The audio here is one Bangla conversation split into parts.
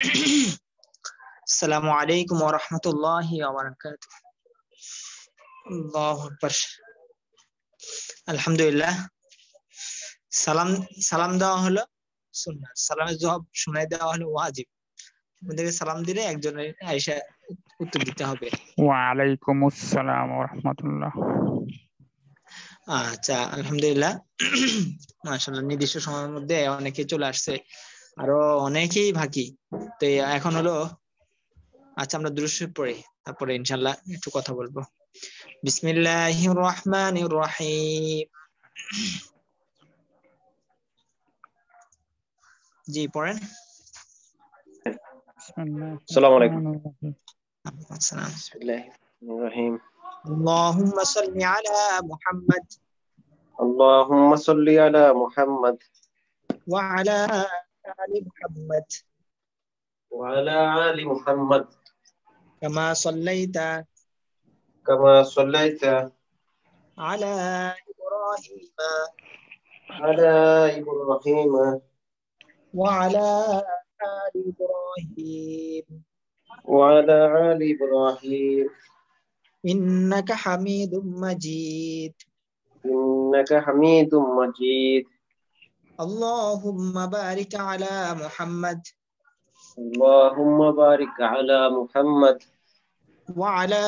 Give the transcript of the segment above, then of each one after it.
আসসালামু আলাইকুম ওয়া রাহমাতুল্লাহি ওয়া বারাকাতুহু। আল্লাহু আকবার। আলহামদুলিল্লাহ। সালাম সালাম দেওয়া হলো সুন্নাত, সালামের জবাব শুনাই দেওয়া হলো ওয়াজিব। আমাদেরকে সালাম দিলে একজনের আয়েশা উত্তর দিতে হবে। ওয়ালাইকুম আসসালাম ওয়া রাহমাতুল্লাহ। আচ্ছা, আলহামদুলিল্লাহ। মাশাআল্লাহ, নির্দিষ্ট সময়ের মধ্যে অনেকে চলে আসছে, আরো অনেকেই বাকি। তো এখন হলো, আচ্ছা আমরা দুরূদ শরীফ পড়ি, তারপরে ইনশাআল্লাহ একটু কথা বলবো। বিসমিল্লাহির রহমানির রহিম। জি পড়েন। আসসালামু আলাইকুম। আসসালাম। বিসমিল্লাহির রহিম। আল্লাহুম্মা সাল্লি আলা মুহাম্মাদ আল্লাহুম্মা সাল্লি আলা মুহাম্মাদ ওয়া আলা আলি মুহাম্মাদ ওয়া আলা আলি মুহাম্মাদ কামা সাল্লাইতা কামা সাল্লাইতা আলা ইব্রাহিমা আলা ইব্রাহিম ওয়া আলা আলি ইব্রাহিম ওয়া আলা আলি ইব্রাহিম ইন্নাকা হামিদুম মাজিদ। ইন্নাকা হামিদুম মাজিদ। আল্লাহুম্মা বারিক আলা মুহাম্মাদ আল্লাহুম্মা বারিক আলা মুহাম্মাদ ওয়া আলা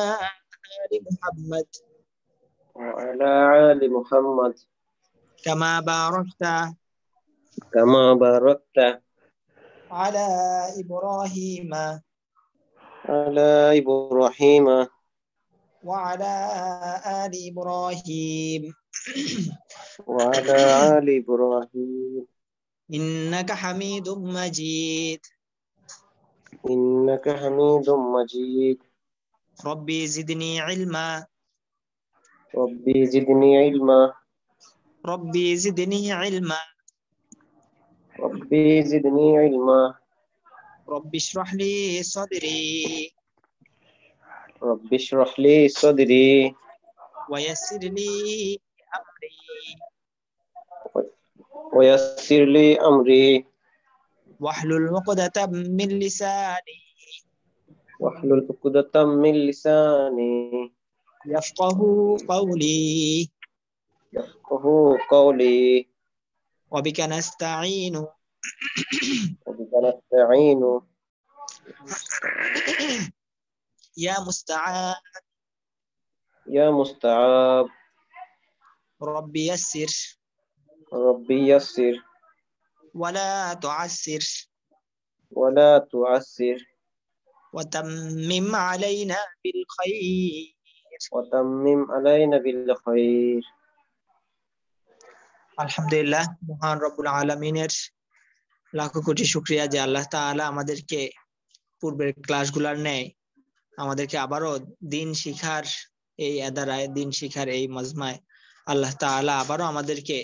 আলি মুহাম্মাদ ওয়া আলা আলি মুহাম্মাদ কামা বারাকতা কামা বারাকতা আলা ইব্রাহিমা আলা ইব্রাহিম ওয়া আলা আলি ইব্রাহিম ওয়া আলা আলি ইব্রাহিম ইন্নাকা হামিদুম মাজিদ। ইন্নাকা হামিদুম মাজিদ। রব্বি জিদনি ইলমা রব্বি জিদনি ইলমা রব্বি জিদনি ইলমা রব্বি জিদনি ইলমা রব্বি ইশরাহ লি সাদরি রব্বি ইশরাহ লি সাদরি ওয়া ইয়াসসির লি আমরি ওয়া ইয়াসসির লি আমরি ওয়াহলুল উকদাতাম মিন লিসানি ওয়াহলুল উকদাতাম মিন লিসানি ইয়াফকাহু কওলি ইয়াফকাহু কওলি ওয়া বিকা নাস্তাঈনু ওয়া বিকা নাস্তাঈনু ইয়া মুস্তাআন ইয়া মুস্তাআব রব্বি ইয়াসসির রব্বি ইয়াসসির ওয়া লা তুআসসির ওয়া লা তুআসসির ওয়া তাম্মিম আলাইনা বিল খাইর। ওয়া তাম্মিম আলাইনা বিল খাইর। আলহামদুলিল্লাহ, মহান রব্বুল আলামিনের লাখো কোটি শুকরিয়া যে আল্লাহ তাআলা আমাদেরকে পূর্বের ক্লাসগুলোর ন্যায় আমাদেরকে আবারও দিন শিখার এই আদারায়, দিন শিখার এই মাজমায় আল্লাহ তাআলা আবারও আমাদেরকে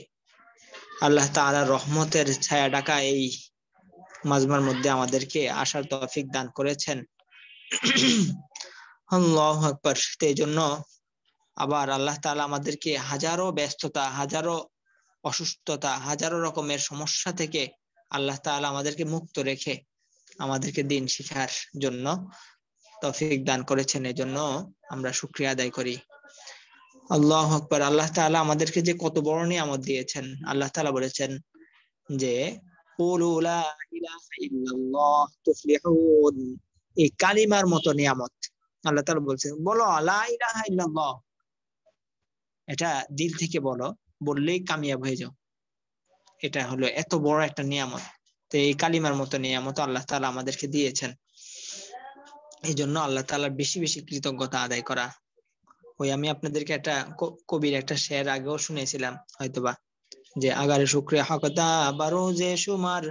আল্লাহ তাআলার রহমতের ছায়া ঢাকা এই মাজমার মধ্যে আমাদেরকে আসার তৌফিক দান করেছেন। আল্লাহু আকবার। এই জন্য আবার আল্লাহ তাআলা আমাদেরকে হাজারো ব্যস্ততা, হাজারো অসুস্থতা, হাজারো রকমের সমস্যা থেকে আল্লাহ তাআলা আমাদেরকে মুক্ত রেখে আমাদেরকে দিন শিখার জন্য তৌফিক দান করেছেন। এই জন্য আমরা শুকরিয়া আদায় করি। আল্লাহু আকবার। আল্লাহ তাআলা আমাদেরকে যে কত বড় নিয়ামত দিয়েছেন। আল্লাহ তাআলা বলেছেন যে কুলু লা ইলাহা ইল্লাল্লাহ তুফলিহুন, এই কালিমার মতো নিয়ামত আল্লাহ তাআলা বলছেন, বলো লা ইলাহা ইল্লাল্লাহ, এটা দিল থেকে বলো, বললেই কামিয়াব হয়ে যাও। এটা হলো এত বড় একটা নিয়ামত। তো এই কালিমার মতো নিয়ামত আল্লাহ তাআলা আমাদেরকে দিয়েছেন। এই জন্য আল্লাহ তাআলার বেশি বেশি কৃতজ্ঞতা আদায় করা। ওই আমি আপনাদেরকে একটা কবির একটা শের আগেও শুনেছিলাম হয়তোবা, যে আগারে শুকরিয়া হকতা বারোজে শুমার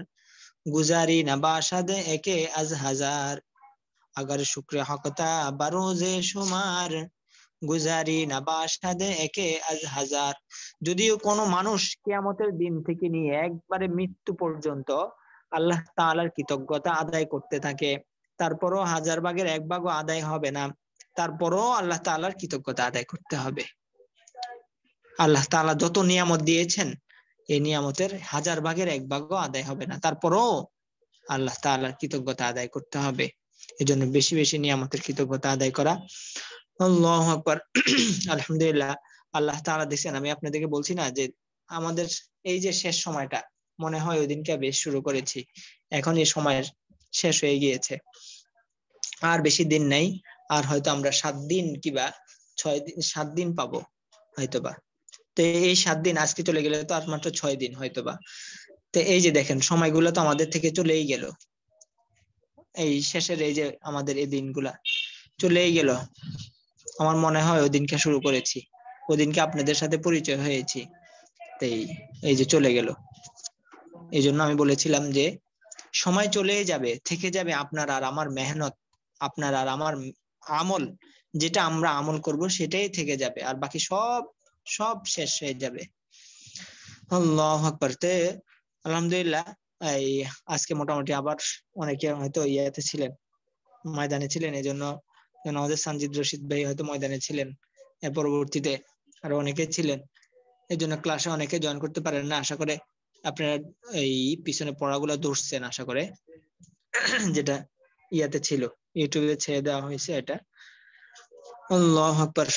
গুজারি না বাসাদ একে আজ হাজার। আগার শুকরিয়া হকতা বারোজে শুমার গুজারি না বাসাদ একে আজ হাজার। যদিও কোনো মানুষ কিয়ামতের দিন থেকে নিয়ে একবারে মৃত্যু পর্যন্ত আল্লাহ তাআলার কৃতজ্ঞতা আদায় করতে থাকে, তারপরও হাজার ভাগের এক ভাগও আদায় হবে না, তারপরও আল্লাহ তাআলার কৃতজ্ঞতা আদায় করতে হবে। আল্লাহ তাআলা যত নিয়ামত দিয়েছেন এই নিয়ামতের হাজার ভাগের এক ভাগও আদায় হবে না, তারপরও আল্লাহ তাআলার কৃতজ্ঞতা আদায় করতে হবে। এজন্য বেশি বেশি নিয়ামতের কৃতজ্ঞতা আদায় করা। আল্লাহু আকবার। আলহামদুলিল্লাহ। আল্লাহ তাআলা দেখছেন, আমি আপনাদেরকে বলছি না যে আমাদের এই যে শেষ সময়টা, মনে হয় ওই দিনকে বেশ শুরু করেছি, এখন এই সময়ের শেষ হয়ে গিয়েছে, আর বেশি দিন নেই। আর হয়তো আমরা 7 দিন কিবা 6 দিন 7 দিন পাবো হয়তোবা। তো এই 7 দিন আজকে চলে গেলে তো আর মাত্র 6 দিন হয়তোবা। তো এই যে দেখেন, সময়গুলো তো আমাদের থেকে চলেই গেল। এই শেষের এই যে আমাদের এই দিনগুলা চলেই গেল। আমার মনে হয় ওই দিনকে শুরু করেছি, ওই দিনকে আপনাদের সাথে পরিচয় হয়েছি। তাই এই যে চলে গেল। এই জন্য আমি বলেছিলাম যে সময় চলেই যাবে, থেকে যাবে আপনার আর আমার মেহনত, আপনার আর আমার আমল, যেটা আমরা আমল করব সেটাই থেকে যাবে, আর বাকি সব সব শেষ হয়ে যাবে। আল্লাহু আকবার। আলহামদুলিল্লাহ। এই আজকে মোটামুটি আবার অনেকে হয়তো ইয়াতে ছিলেন, ময়দানে ছিলেন, এই জন্য আমাদের সানজিদ রশিদ ভাই হয়তো ময়দানে ছিলেন, এর পরবর্তীতে আরো অনেকে ছিলেন, এই জন্য ক্লাসে অনেকে জয়েন করতে পারেন না। আশা করে আপনারা এই পিছনে পড়াগুলো ধরছেন, আশা করে যেটা ইয়াতে ছিল, ইউটিউবে ছেড়ে দেওয়া হয়েছে এটা। আল্লাহু আকবার।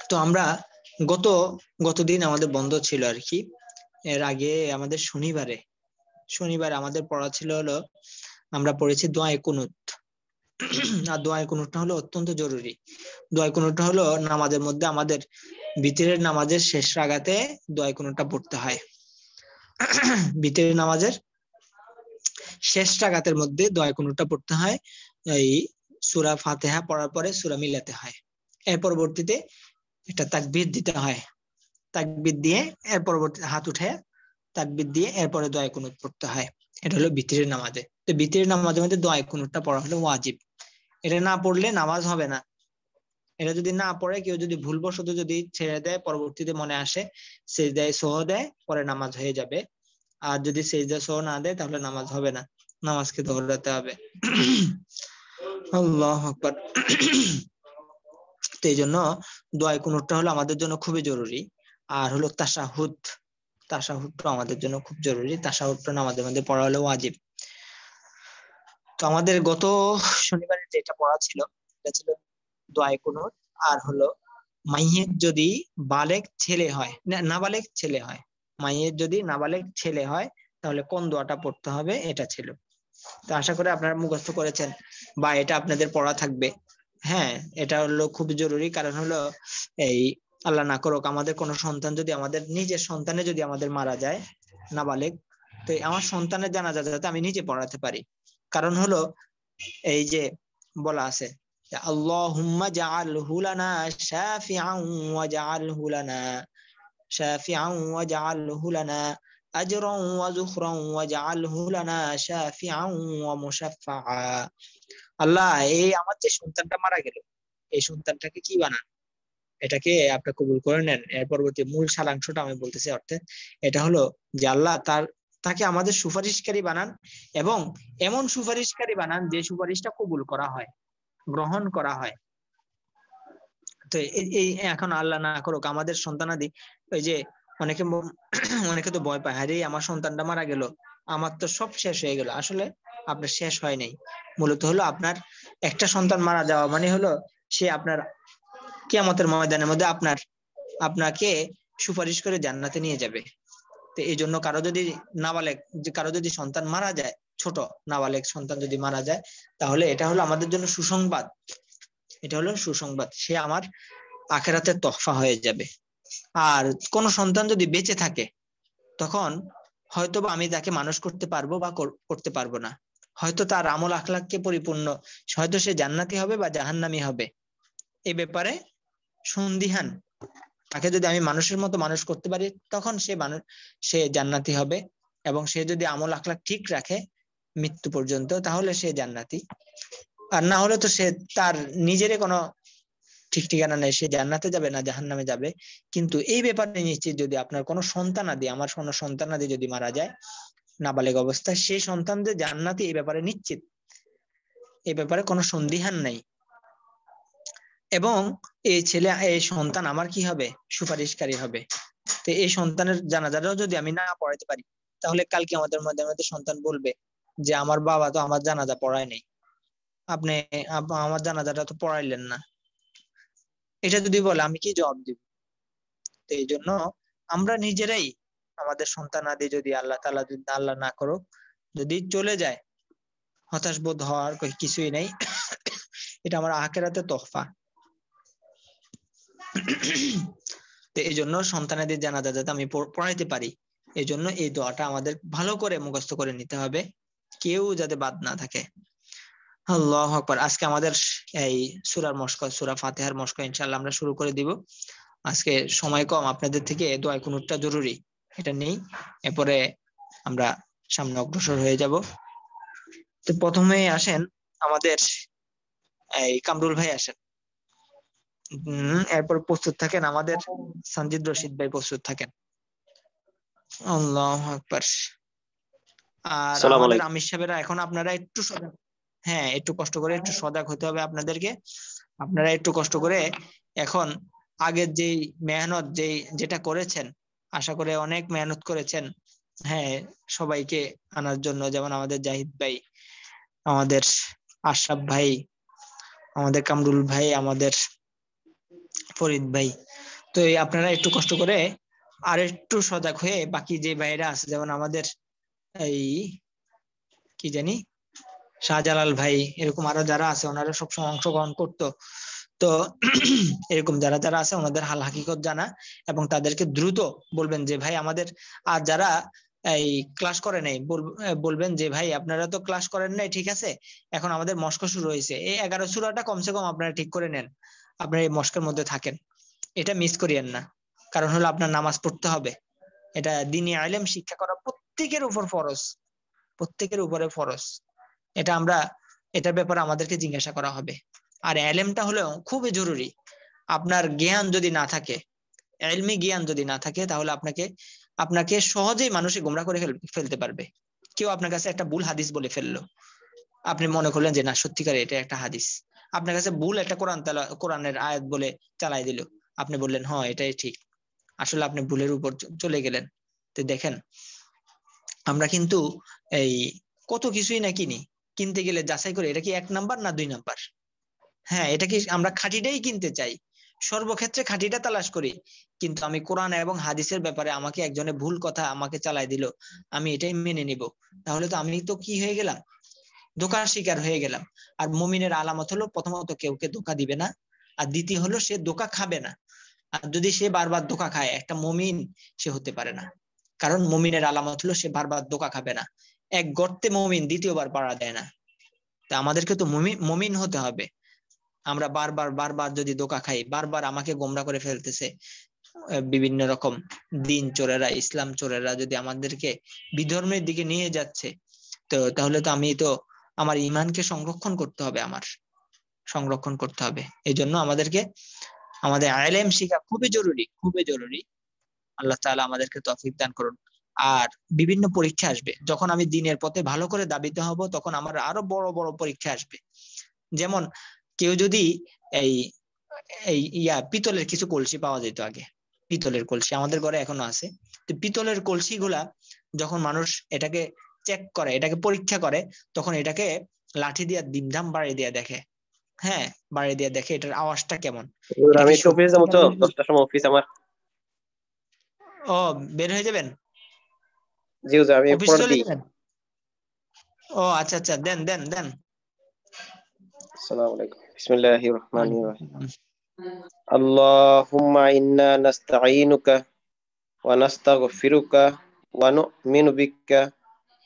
তো আমরা গতদিন আমাদের বন্ধ ছিল আর কি। এর আগে আমাদের শনিবারে আমাদের পড়া ছিল হলো, আমরা পড়েছি দোয়া কুনুত। আর দোয়া কুনুতটা হলো অত্যন্ত জরুরি। দোয়া কুনুতটা হলো নামাজের মধ্যে, আমাদের ভিতরের নামাজের শেষ রাকাতে দোয়া কুনুতটা পড়তে হয়। ভিতরের নামাজের শেষ রাকাতের মধ্যে দোয়া কুনুতটা পড়তে হয়। এই সূরা ফাতিহা পড়ার পরে সূরা মিলাতে হয়, এর পরবর্তীতে একটা তাকবীর দিতে হয়, তাকবীর দিয়ে এর পরবর্তীতে হাত উঠে তাকবীর দিয়ে এরপরে দোয়া কুনুত পড়তে হয়। এটা হলো ভিতরের নামাজে। তো ভিতরের নামাজের মধ্যে দোয়া কুনুতটা পড়া হলো ওয়াজিব। এটা না পড়লে নামাজ হবে না। এটা যদি না পড়ে কেউ যদি ভুলবশত যদি ছেড়ে দেয়, পরবর্তীতে মনে আসে, সেজদায় সহ দেয়, পরে নামাজ হয়ে যাবে। আর যদি সেজদা সহ না দেয় তাহলে নামাজ হবে না, নামাজকে দৌড়াতে হবে। আল্লাহু আকবার। তো এই জন্য দোয়া কুনুতটা হলো আমাদের জন্য খুবই জরুরি। আর হলো তাশাহুদটা আমাদের জন্য খুব জরুরি। তাশাহুদটা আমাদের মধ্যে পড়া হলো ওয়াজিব। তো আমাদের গত শনিবারে যেটা পড়া ছিল, এটা ছিল দোয়া কুনুত। আর হলো মাইয়ের যদি বালেগ ছেলে হয়, নাবালেগ ছেলে হয়, মাইয়ের যদি নাবালেগ ছেলে হয় তাহলে কোন দোয়াটা পড়তে হবে, এটা ছিল। তো আশা করি আপনারা মুখস্থ করেছেন বা এটা আপনাদের পড়া থাকবে। হ্যাঁ, এটা হলো খুব জরুরি। কারণ হলো এই আল্লাহ না করুক আমাদের কোনো সন্তান যদি, আমাদের নিজের সন্তানে যদি আমাদের মারা যায় নাবালেগ, তো আমার সন্তানের জানাজা যাতে আমি নিজে পড়াতে পারি। কারণ হলো এই যে বলা আছে, আল্লাহুম্মা জাআলহু লানা শাফিআন ওয়াজআলহু লানা শাফিআন ওয়াজআলহু লানা আজরান ওয়া যুখরান ওয়াজআলহু লানা শাফিআন ওয়া মুশাফফাআ। আল্লাহ, এই আমার যে সন্তানটা মারা গেল, এই সন্তানটাকে কি বানান, এটাকে আপনি কবুল করে নেন। এর পরবর্তী মূল সারাংশটা আমি বলতেছি। অর্থাৎ এটা হলো যে আল্লাহ তাকে আমাদের সুপারিশকারী বানান, এবং এমন সুপারিশকারী বানান যে সুপারিশটা কবুল করা হয়, গ্রহণ করা হয়। তো এই এখন আল্লাহ না করুক আমাদের সন্তানাদি, ওই যে অনেকে তো ভয় পায়, আরে আমার সন্তানটা মারা গেল, আমার তো সব শেষ হয়ে গেল। আসলে আপনার শেষ হয় নাই। মূলত হলো আপনার একটা সন্তান মারা যাওয়া মানে হলো সে আপনার কিয়ামতের ময়দানের মধ্যে আপনাকে সুপারিশ করে জান্নাতে নিয়ে যাবে। তো এই জন্য কারো যদি সন্তান মারা যায়, ছোট নাবালেগ সন্তান যদি মারা যায়, তাহলে এটা হলো আমাদের জন্য সুসংবাদ। এটা হলো সুসংবাদ, সে আমার আখিরাতের তোহফা হয়ে যাবে। আর কোন সন্তান যদি বেঁচে থাকে, তখন হয়তোবা আমি তাকে মানুষ করতে পারবো বা করতে পারবো না। হয়তো তার আমল আখলাককে পরিপূর্ণ, হয়তো সে জান্নাতি হবে বা জাহান্নামী হবে, এই ব্যাপারে সন্দিহান। তাকে যদি আমি মানুষের মতো মানুষ করতে পারি, তখন সে জান্নাতি হবে। এবং সে যদি আমল আখলাক ঠিক রাখে মৃত্যু পর্যন্ত, তাহলে সে জান্নাতি। আর না হলে তো সে তার নিজের কোনো ঠিক ঠিকানা নেই, সে জান্নাতে যাবে না জাহান্নামে যাবে। কিন্তু এই ব্যাপারে নিশ্চিত, যদি আপনার কোনো সন্তানাদি, আমার কোনো সন্তানাদি যদি মারা যায় নাবালেগ অবস্থায়, সেই সন্তান যে জান্নাতি এই ব্যাপারে নিশ্চিত, এই ব্যাপারে কোনো সন্দিহান নাই। এবং এই সন্তান আমার কি হবে, সুপারিশকারী হবে। তো এই সন্তানের জানাজাটাও যদি আমি না পড়াতে পারি, তাহলে কালকে আমাদের মধ্যে সন্তান বলবে যে আমার বাবা তো আমার জানাজা পড়ায় নাই, আপনি আমার জানাজাটা তো পড়াইলেন না, এটা যদি বলে আমি কি জবাব দিব? তো এই জন্য আমরা নিজেরাই আমাদের সন্তানাদি যদি আল্লাহ তাআলা যদি আল্লাহ না করুক যদি চলে যায়, হতাশ বোধ হওয়ার কিছুই নেই। এটা আমার আখিরাতে তোহফা। তো এই জন্য সন্তানাদের জানাজা যাতে আমি পড়াইতে পারি, এই জন্য এই দোয়াটা আমাদের ভালো করে মুখস্থ করে নিতে হবে, কেউ যাতে বাদ না থাকে। আল্লাহু আকবার। আজকে আমাদের এই সূরার মশক, সূরা ফাতিহার মশক ইনশাআল্লাহ আমরা শুরু করে দিব। আজকে সময় কম, আপনাদের থেকে দোয়া কুনুতটা জরুরি, এটা নেই, এরপরে আমরা সামনে অগ্রসর হয়ে যাব। তো প্রথমে আসেন আমাদের এই কামরুল ভাই আসেন। এরপর প্রস্তুত থাকেন আমাদের সঞ্জিদ রশিদ ভাই, প্রস্তুত থাকেন। আল্লাহু আকবার। আর আসসালামু আমাদের আলাইকুম। আমির সাহেবেরা এখন আপনারা একটু সজাগ, হ্যাঁ একটু কষ্ট করে একটু সজাগ হতে হবে আপনাদেরকে। আপনারা একটু কষ্ট করে এখন আগের যেই মেহনত যেটা করেছেন, আশা করে অনেক মেহনত করেছেন, হ্যাঁ সবাইকে আনার জন্য, যেমন আমাদের জাহিদ ভাই, আমাদের আশরাফ ভাই, আমাদের কামরুল ভাই, আমাদের ফরিদ ভাই। তো এই আপনারা একটু কষ্ট করে আর একটু সজাগ হয়ে বাকি যে ভাইরা আছে, যেমন আমাদের এই কি জানি শাহজালাল ভাই, এরকম আরো যারা আছে ওনারা সবসময় অংশগ্রহণ করতো। তো এরকম যারা যারা আছে ওনাদের হাল হাকিকত জানা, এবং তাদেরকে দ্রুত বলবেন যে ভাই আমাদের, আর যারা এই ক্লাস করে নাই বলবেন যে ভাই আপনারা তো ক্লাস করেন নাই, ঠিক আছে, এখন আমাদের মস্ক শুরু হয়েছে, এই 11 সূরাটা কমসে কম আপনারা ঠিক করে নেন, আপনারা এই মস্কের মধ্যে থাকেন, এটা মিস করিয়েন না। কারণ হলো আপনার নামাজ পড়তে হবে, এটা দ্বীনি ইলম শিক্ষা করা প্রত্যেকের উপর ফরজ, প্রত্যেকের উপরে ফরজ। এটা আমরা, এটার ব্যাপারে আমাদেরকে জিজ্ঞাসা করা হবে। আর এলেমটা হলো খুবই জরুরি। আপনার জ্ঞান যদি না থাকে, এলমি জ্ঞান যদি না থাকে, তাহলে আপনাকে আপনাকে সহজেই মানুষে গোমরা করে ফেলতে পারবে। কেউ আপনার কাছে একটা ভুল হাদিস বলে ফেললো, আপনি মনে করলেন যে না সত্যিকারে এটা একটা হাদিস, আপনার কাছে ভুল একটা কোরআনের আয়াত বলে চালাই দিল, আপনি বললেন হ্যাঁ এটাই ঠিক, আসলে আপনি ভুলের উপর চলে গেলেন। তো দেখেন আমরা কিন্তু এই কত কিছুই না কিনি, কিনতে গেলে যাচাই করে এটা কি 1 নাম্বার না 2 নাম্বার, হ্যাঁ এটা কি আমরা খাঁটিটাই কিনতে চাই, সর্বক্ষেত্রে খাঁটিটা তালাশ করি। কিন্তু আমি কোরআন এবং হাদিসের ব্যাপারে আমাকে একজনের ভুল কথা আমাকে চালাই দিল, আমি এটাই মেনে নিব, তাহলে তো আমি তো কি হয়ে গেলাম, ধোঁকার শিকার হয়ে গেলাম। আর মুমিনের আলামত হলো প্রথমত কেউকে ধোঁকা দিবে না, আর দ্বিতীয় হলো সে ধোঁকা খাবে না। আর যদি সে বারবার ধোঁকা খায়, একটা মুমিন সে হতে পারে না। কারণ মুমিনের আলামত হলো সে বারবার ধোঁকা খাবে না। এক গর্তে মুমিন দ্বিতীয়বার পাড়া দেয় না। তা আমাদেরকে তো মুমিন হতে হবে। আমরা বারবার বারবার যদি ধোঁকা খাই, বারবার আমাকে গোমরা করে ফেলতেছে বিভিন্ন রকম দিন চোরেরা, ইসলাম চোরেরা যদি আমাদেরকে বিধর্মের দিকে নিয়ে যাচ্ছে, তো তাহলে তো আমি তো আমার ইমানকে সংরক্ষণ করতে হবে, আমার সংরক্ষণ করতে হবে। এই জন্য আমাদেরকে আমাদের ইলম শিখা খুবই জরুরি, খুবই জরুরি। আল্লাহ তাআলা আমাদেরকে তৌফিক দান করুন। আর বিভিন্ন পরীক্ষা আসবে, যখন আমি দ্বীনের পথে ভালো করে দাবিতে হব, তখন আমার আরো বড় বড় পরীক্ষা আসবে। যেমন কেউ যদি এই এই পিতলের কিছু কলসি পাওয়া যেত আগে, পিতলের কলসি আমাদের ঘরে এখনো আছে। তো পিতলের কলসি গুলা যখন মানুষ এটাকে চেক করে, এটাকে পরীক্ষা করে, তখন এটাকে লাঠি দিয়ে ডিমধাম বাড়ি দিয়ে দেখে, হ্যাঁ বাড়ি দিয়ে দেখে এটার আওয়াজটা কেমন, হুজুর, এটা আমি কি একটু অফিসে যাবো, তো সত্যিকারের। 10টার সময় অফিস আমার। ও বের হয়ে যাবেন, জি হুজুর, আমি অফিস পরে চলে দিই। যাবেন? ও আচ্ছা আচ্ছা, দেন দেন দেন। আসসালামু আলাইকুম। বিসমিল্লাহির রহমানির ওয়ালাইকুম রহিম। আসসালাম। আল্লাহুম্মা ইন্না নাস্তাঈনুকা ওয়া নাস্তাগফিরুকা ওয়া নু'মিনু বিকা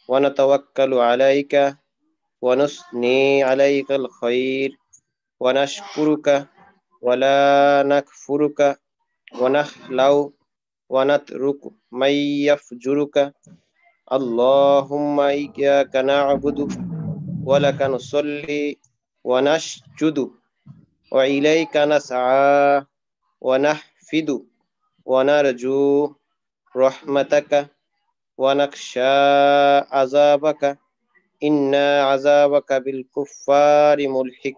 ওয়া নাতাওয়াক্কালু আলাইকা ওয়া নুসনি আলাইকাল খায়র ওয়া নাশকুরুকা ওয়া লা নাকফুরুকা ওয়া নাখলাউ ওয়া নাতরুকু মান ইয়াফজুরুকা। আল্লাহুম্মা ইyyaka না'বুদু ওয়া লাকা নুসাল্লি ওয়া নাসজুদু ওয়া ইলাইকা নাসআ ওয়া নাহফিদু ওয়া নারজু রাহমাতাকা ওয়া নাখশা আযাবাকা ইন্না আযাবাকা বিল কুফফারি মুলহিক।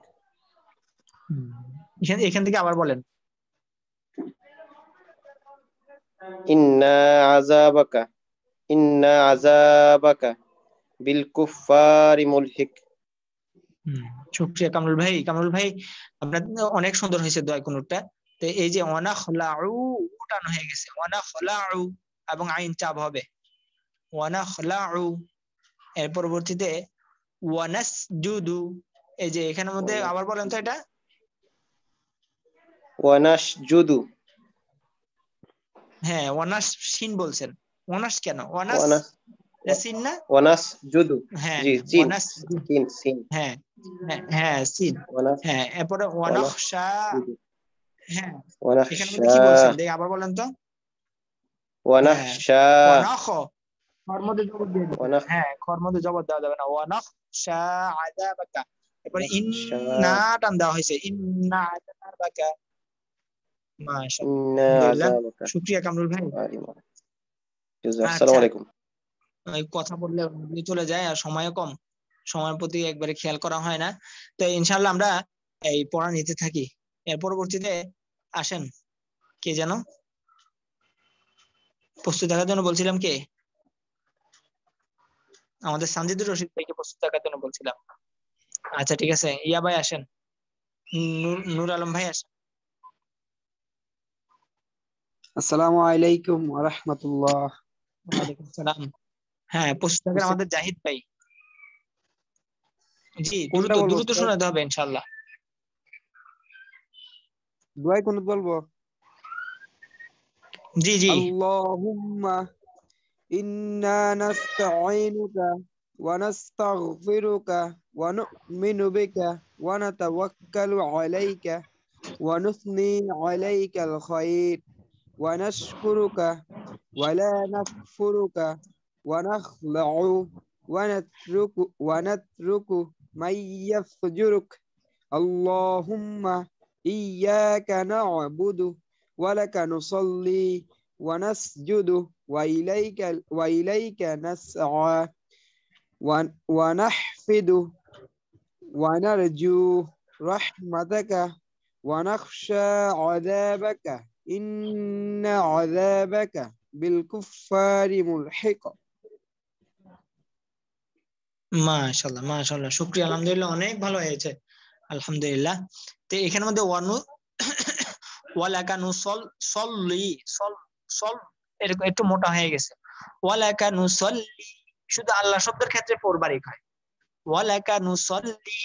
এখান থেকে আবার বলেন। ইন্না আযাবাকা ইন্না আযাবাকা بالكفار ملحق শুকরিয়া কামরুল ভাই আপনার অনেক সুন্দর হয়েছে দোয়া কুনুতটা। তো এই যে ওয়ানাখলাউ উঠানো হয়ে গেছে, ওয়ানাখলাউ এবং আইন চাপ হবে ওয়ানাখলাউ। এর পরবর্তীতে ওয়ানাসজুদু, এই যে এখানের মধ্যে আবার বলেন তো এটা। ونسجد হ্যাঁ ওয়ানাস সিন বলছেন, ওয়ানাস কেন? ওয়ানাস ونس এটা সিন না? ونسجد হ্যাঁ জি সিন ওয়ানাস, সিন সিন হ্যাঁ হ্যাঁ হ্যাঁ সিন। হ্যাঁ এরপরে ওয়ানাখশা, ونسجد হ্যাঁ এখানের মধ্যে কি ونخشى বলছেন দেখি আবার বলেন তো। হ্যাঁ ونخشى ওয়ানাখ, খর মধ্যে জবর দিয়ে দিবেন, ونخ হ্যাঁ খর মধ্যে জবর দেওয়া যাবে না। ওয়ানাখশা আযাবাকা, এরপরে ونخشى ইন্না টান দেওয়া হয়েছে, ইন্না আযাবাকা। মাশাআল্লাহ إن আলহামদুলিল্লাহ, عذابك শুকরিয়া কামরুল ভাই। غالب جزاك السلام আচ্ছা عليكم এই কথা বললে চলে যায় আর সময়ও কম, সময়ের প্রতি একবারে খেয়াল করা হয় না। তো ইনশাআল্লাহ আমরা এই পড়া নিতে থাকি। এর পরবর্তীতে আসেন কে যেন প্রস্তুত থাকার জন্য বলছিলাম, কে? আমাদের সানজিদুর রশিদ ভাইকে প্রস্তুত থাকার জন্য বলছিলাম। আচ্ছা ঠিক আছে, ইয়া ভাই আসেন, নূর আলম ভাই আসেন। আসসালামু আলাইকুম ওয়া রাহমাতুল্লাহ। ওয়ালাইকুম সালাম। হ্যাঁ প্রস্তুত থাকেন আমাদের জাহিদ ভাই। জি দ্রুত কোনটা বলবো? দ্রুত শোনাতে হবে ইনশাআল্লাহ। দোয়া কোন বলবো? জি জি আল্লাহুম্মা ইন্না নাস্তাঈনুকা ওয়া নাস্তাগফিরুকা ওয়া নু'মিনু বিকা ওয়া নাতাওয়াক্কালু আলাইকা ওয়া নুসনি আলাইকাল খায়র ওয়া নাশকুরুকা ওয়া লা নাকফুরুকা ওয়া নাখলাউ ওয়া নাতরুকু মান ইয়াফজুরুক। আল্লাহুম্মা ইয়্যাকা না'বুদু ওয়া লাকা নুসাল্লি ওয়া নাসজুদু ওয়া ইলাইকা নাসআ ওয়া নাহফিদু ওয়া নারজু রাহমাতাকা ওয়া নাখশা আযাবাকা ইন্না আযাবাকা বিল কুফফারি মুলহিক। মাশাআল্লাহ মাশাআল্লাহ, শুকরিয়া আলহামদুলিল্লাহ, অনেক ভালো হয়েছে আলহামদুলিল্লাহ। তো এখানের মধ্যে ওয়ালাকা নুসল সল্লি সল সল এরকম একটু মোটা হয়ে গেছে। ওয়ালাকা নুসল্লি শুধু আল্লাহ শব্দের ক্ষেত্রে পরবারিক হয়, ওয়ালাকা নুসল্লি।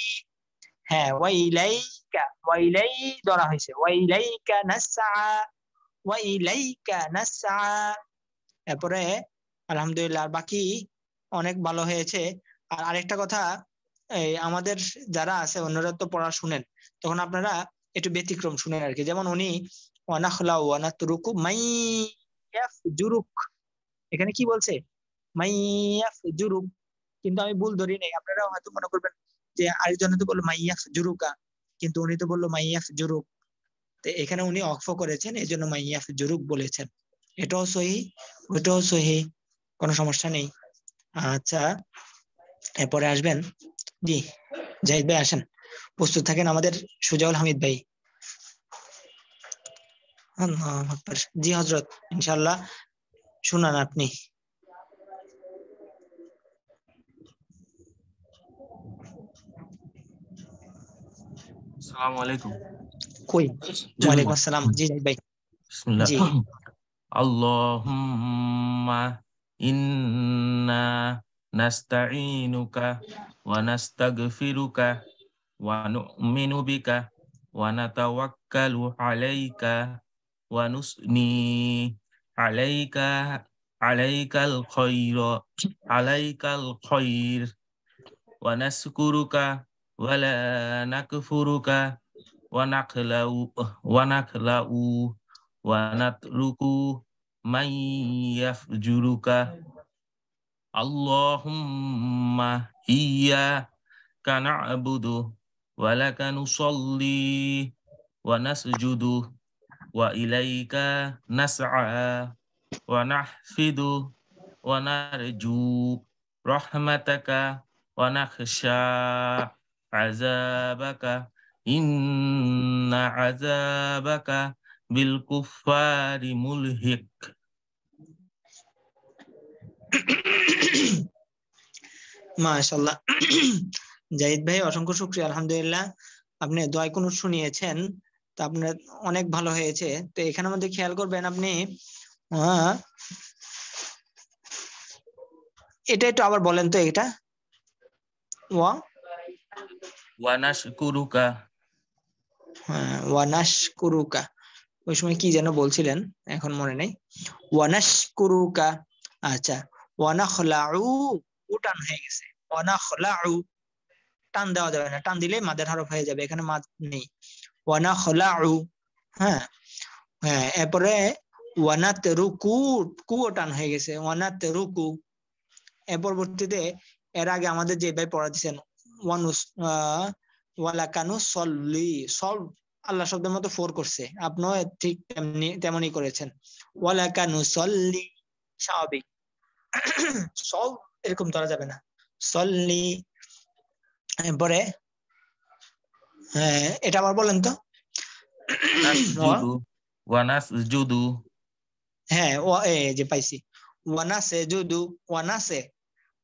হ্যাঁ ওয়া ইলাই ধরা হয়েছে, ওয়া ইলাইকা নাসআ। এরপরে আলহামদুলিল্লাহ বাকি অনেক ভালো হয়েছে। আর আরেকটা কথা, এই আমাদের যারা আছে অন্যরা তো পড়া শুনেন, তখন আপনারা একটু ব্যতিক্রম শুনেন আর কি। যেমন উনি ওয়ানাখলা ওয়ানাতরুকু মাইয়াফজুরুক, এখানে কি বলছে? মাইয়াফজুরুক, কিন্তু আমি ভুল ধরি নাই। আপনারা হয়তো মনে করবেন যে আরেকজনে তো বললো মাইয়াফজুরুকা, কিন্তু উনি তো বললো মাইয়াফজুরুক। তো এখানে উনি অক্ফ করেছেন, এই জন্য মাইয়াফজুরুক বলেছেন। এটাও সহি, ওইটাও সহি, কোনো সমস্যা নেই। আচ্ছা এরপরে আসবেন জি জাহিদ ভাই, আসেন প্রস্তুত থাকেন আমাদের সুজাউল হামিদ ভাই। আল্লাহু আকবার। জি হযরত, ইনশাআল্লাহ শুনান আপনি। আসসালামু আলাইকুম। কই? ওয়ালাইকুম আসসালাম, জি জাহিদ ভাই। বিসমিল্লাহ। জি আল্লাহুম্মা ইন্না নাস্তাঈনুকা ওয়া নাস্তাগফিরুকা ওয়া নু'মিনু বিকা ওয়া নাতাওয়াক্কালু আলাইকা ওয়া নুসনি আলাইকা আলাইকাল খায়র ওয়া নাশকুরুকা ওয়া লা নাকফুরুকা ওয়া নাখলাউ ওয়া নাতরুকু মান ইয়াফজুরুকা। আল্লাহুম্মা ইয়্যাকা না'বুদু ওয়া লাকা নুসাল্লি ওয়া নাসজুদু ওয়া ইলাইকা নাসআ ওয়া নাহফিদু ওয়া নারজু রাহমাতাকা ওয়া নাখশা আযাবাকা ইন্না আযাবাকা বিল কুফফারি মুলহিক। মাশাআল্লাহ। জাহিদ ভাই অসংখ্য শুকরিয়া, আলহামদুলিল্লাহ। আপনি দোয়া কুনুত শুনিয়েছেন, তো আপনার অনেক ভালো হয়েছে। তো এখানে মধ্যে খেয়াল করবেন আপনি এটা একটু আবার বলেন তো, এটা ওয়ানাশকুরুকা। ওয়ানাশকুরুকা, ওই সময় কি যেন বলছিলেন, এখন মনে নেই। ওয়ানাশকুরুকা, আচ্ছা। ওয়ানাখলাউ, টান হয়ে গেছে। ওয়ানাখলাউ, টান দেওয়া যাবে না, টান দিলে মাদের হরফ হয়ে যাবে, এখানে মাদ নেই। ওয়ানাখলাউ, হ্যাঁ হ্যাঁ। এরপরে ওয়ানাতরুকু, কুও টান হয়ে গেছে, ওয়ানাতরুকু। এর পরবর্তীতে এর আগে আমাদের যে ভাই পড়া দিচ্ছেন ওয়ালাকানু সল্লি, সল আল্লাহ শব্দের মতো ফোর করছে, আপনিও ঠিক তেমনি করেছেন। ওয়ালাকানু সল্লি, স্বাভাবিক। সল এরকম ধরা যাবে না, সল্লি। এরপরে হ্যাঁ, এটা আবার বলেন তো। ওয়ানাসজুদু। হ্যাঁ, যে পাইছি, ওয়ানাসে জুদু, ওয়ানাসে,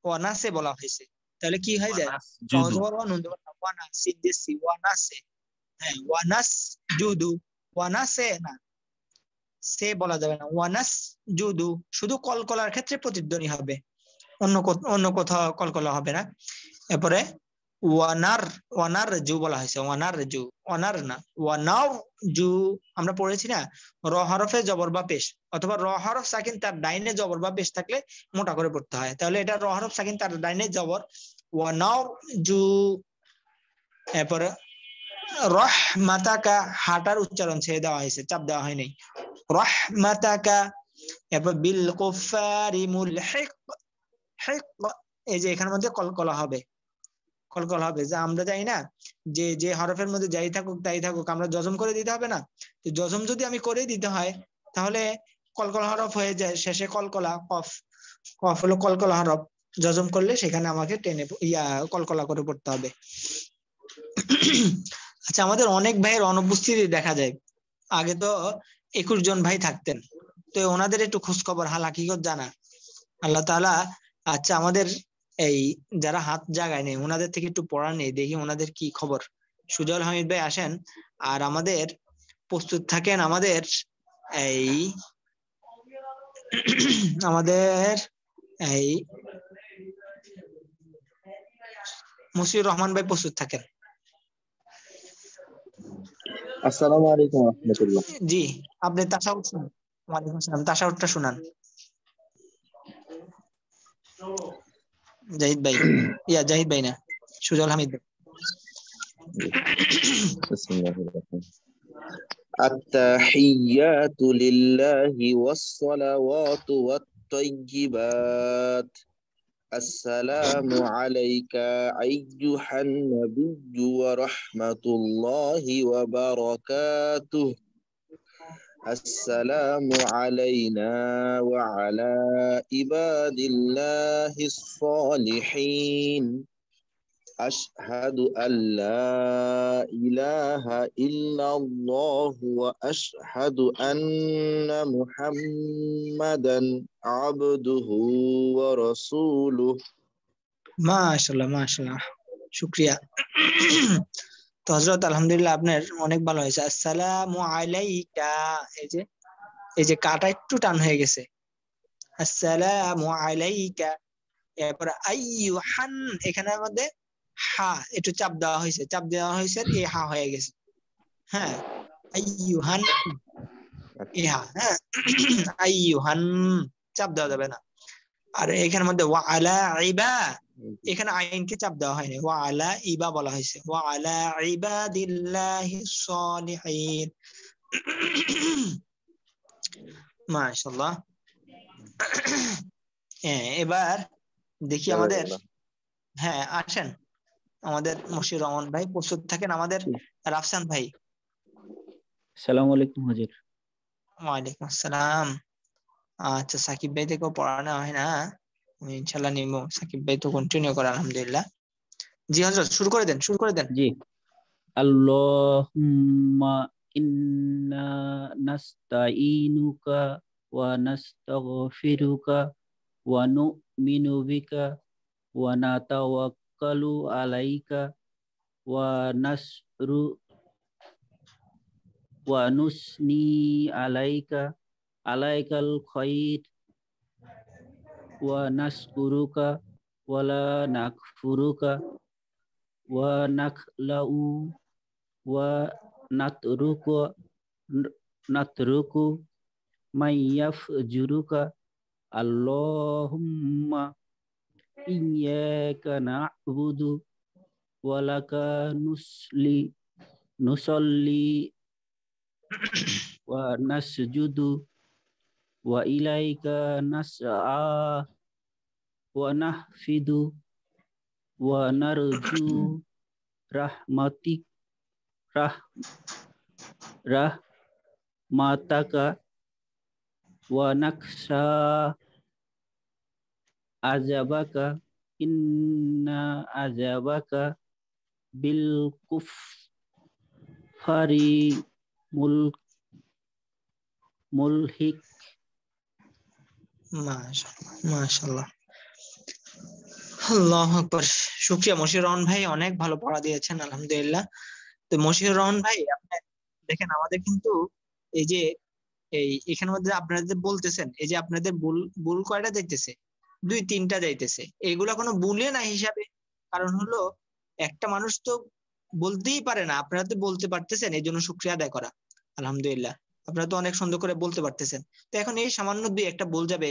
ওয়ানাসে বলা হয়েছে, তাহলে কি হয়ে যায়? ওয়ানাসজুদু। ওয়ানাসে, ওয়ানাসে, হ্যাঁ, ওয়ানাস জুদু, ওয়ানাসে না, সে বলা যাবে না, ওয়ানাস জুদু। শুধু কলকলার ক্ষেত্রে প্রতিধ্বনি হবে, অন্য কোথাও কলকলা হবে না। এরপরে ওয়ানার, ওয়ানার জু বলা হয়েছে, ওয়ানার জু, ওয়ানার না, ওয়ানার জু। আমরা পড়েছি না, র হরফে জবর বা পেশ, অথবা র হরফ সাকিন তার ডাইনে জবর বা পেশ থাকলে মোটা করে পড়তে হয়, তাহলে এটা র হরফ সাকিন তার ডাইনে জবর, ওয়ানার জু। এরপরে রহমাতাকা, হাটার উচ্চারণ ছেড়ে দেওয়া হয়েছে, চাপ দেওয়া হয়নি, রহমাতাকা। এরপর বিল কুফারি মুলহিক, এই যে এখানের মধ্যে কলকলা হবে, কলকলা হবে, যে আমরা জানি না যে যে হরফের মধ্যে যাই থাকুক তাই থাকুক আমরা জজম করে দিতে হবে না, তো জজম যদি আমি করে দিতে হয় তাহলে কলকলা হরফ হয়ে যায় শেষে কলকলা, কফ, কফ হলো কলকলা হরফ, জজম করলে সেখানে আমাকে টেনে কলকলা করে পড়তে হবে। আচ্ছা, আমাদের অনেক ভাইয়ের অনুপস্থিতি দেখা যায়, আগে তো 21 জন ভাই থাকতেন, তো ওনাদের একটু খোঁজ খবর হাল হাকিকত জানা আল্লাহ তাআলা। আচ্ছা, আমাদের এই যারা হাত জাগায় নেই ওনাদের থেকে একটু পড়া নেই, দেখি ওনাদের কি খবর। সুজল হামিদ ভাই আসেন, আর আমাদের প্রস্তুত থাকেন আমাদের এই আমাদের এই মুশিউর রহমান ভাই প্রস্তুত থাকেন। আসসালামু আলাইকুম ওয়া রাহমাতুল্লাহ। জি, আপনি তাশাহুদ শুনান। ওয়ালাইকুম আসসালাম, তাশাহুদটা শুনান জাহিদ ভাই। জাহিদ ভাই না, সুজল হামিদ ভাই। বিসমিল্লাহির রাহমানির রাহিম। আত-তাহিয়াতু লিল্লাহি ওয়াস-সালাওয়াতু ওয়াত-তাইয়্যিবাত। আসসালামু আলাইকা আইয়ুহান নাবিয়্যু ওয়া রাহমাতুল্লাহি ওয়া বারাকাতুহু। السلام علينا وعلى عباد الله الصالحين أشهد أن لا إله إلا الله وأشهد أن محمدا عبده ورسوله মাশাআল্লাহ, মাশাআল্লাহ, শুকরিয়া। তো হযরত আলহামদুলিল্লাহ আপনার অনেক ভালো হয়েছে। আসসালামু আলাইকা, এই যে কাটা একটু টান হয়ে গেছে, আসসালামু আলাইকা। এরপর আইয়ুহান, এখানের মধ্যে হা একটু চাপ দেওয়া হয়েছে, চাপ দেওয়া হয়েছে, এই হা হয়ে গেছে, হ্যাঁ, আইয়ুহান, এই হা, হ্যাঁ, আইয়ুহান, চাপ দেওয়া যাবে না। আর এখানের মধ্যে ওয়া আলা ইবা, এখানে আইনকে চাপ দেওয়া হয়নি, ওয়া আলা ইবা বলা হয়েছে, ওয়া আলা ইবাদিল্লাহিস সলিহিন। মাশাআল্লাহ। হ্যাঁ, এবার দেখি আমাদের, হ্যাঁ আসেন, আমাদের মশিউর রহমান ভাই প্রস্তুত থাকেন, আমাদের রাফসান ভাই। আসসালামু আলাইকুম হুজুর। ওয়ালাইকুম আসসালাম। আচ্ছা, সাকিব ভাই থেকেও পড়ানো হয় না, আমি ইনশাল্লাহ নিব। সাকিব ভাই তো কন্টিনিউ করে আলহামদুলিল্লাহ। জি হযরত, শুরু করে দেন, শুরু করে দেন। জি, আল্লাহুম্মা ইন্না নাস্তাঈনুকা ওয়া নাস্তাগফিরুকা ওয়া নু'মিনু বিকা নাতাওয়াক্কালু আলাইকা ওয়া নাসরু ওয়া নুসনি আলাইকাল খায়র ওয়া নাশকুরুকা ওয়া লা নাকফুরুকা ওয়া নাখলাউ ওয়া নাতরুকু মাইয়াফজুরুকা আল্লাহুম্মা ইয়্যাকা না'বুদু ওয়া লাকা নুসল্লি ওয়া নাসজুদু ওয়া ইলাইকা নাসআ ওয়া নাহফিদু ওয়া নারজু রাহমাতাকা ওয়া নাকশা আযাবাকা ইন্না আযাবাকা বিল কুফফারি মুলহিক। মাশাআল্লাহ, আল্লাহু আকবার। শুকরিয়া মশিউর রহমান ভাই, অনেক ভালো পড়া দিয়েছেন, আলহামদুলিল্লাহ। তো মশিউর রহমান ভাই, আপনি দেখেন আমাদের কিন্তু এই যে এখানের মধ্যে আপনারা যে বলতেছেন, এই যে আপনাদের ভুল কয়টা দেখতেছে, 2-3টা যাইতেছে, এগুলা কোনো ভুলে না হিসাবে। কারণ হলো একটা মানুষ তো বলতেই পারে না, আপনারা তো বলতে পারতেছেন, এই জন্য শুকরিয়া আদায় করা, আলহামদুলিল্লাহ। আপনারা তো অনেক সুন্দর করে বলতে পারতেছেন। তো এখন এই সামান্য 2-1টা ভুল যাবে,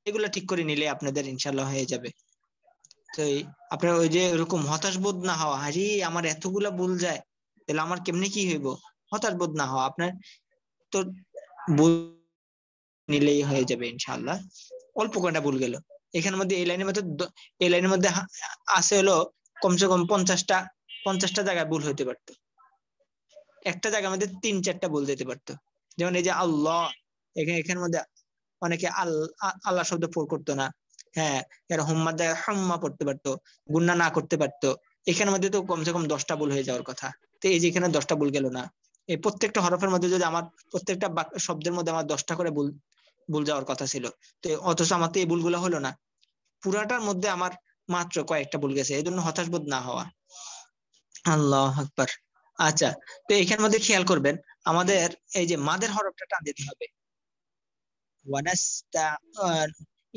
এগুলা ঠিক করে নিলে আপনাদের ইনশাল্লাহ হয়ে যাবে। তো আপনার ওই যে এরকম হতাশ বোধ না হওয়া, আরে আমার এতগুলা ভুল যায়, তাহলে আমার কেমনে কি হইব, হতাশ বোধ না হওয়া, আপনার তো ভুল নিলেই হয়ে যাবে ইনশাআল্লাহ। অল্প কয়টা ভুল গেল এখানের মধ্যে, এই লাইনের মধ্যে আছে হলো কমসে কম 50টা জায়গায় ভুল হইতে পারতো, একটা জায়গার মধ্যে 3-4টা ভুল যেতে পারতো। যেমন এই যে আল্লাহ, এখানের মধ্যে অনেকে আল্লাহ শব্দ করতো না, হ্যাঁ, এর হুম্মা জায়গায় হাম্মা পড়তে পারতো, গুন্না না করতে পারতো। এখানের মধ্যে তো কমসে কম 10টা ভুল হয়ে যাওয়ার কথা। তো এই যে এখানে 10টা ভুল গেল না। এই প্রত্যেকটা হরফের মধ্যে যদি আমার প্রত্যেকটা শব্দের মধ্যে আমার 10টা করে ভুল যাওয়ার কথা ছিল, তো অথচ আমার তো এই ভুলগুলো হলো না, পুরাটার মধ্যে আমার মাত্র কয়েকটা ভুল গেছে। এই জন্য হতাশ বোধ না হওয়া। আল্লাহু আকবার। আচ্ছা, তো এখানের মধ্যে খেয়াল করবেন, আমাদের এই যে মাদের হরফটা টান দিতে হবে।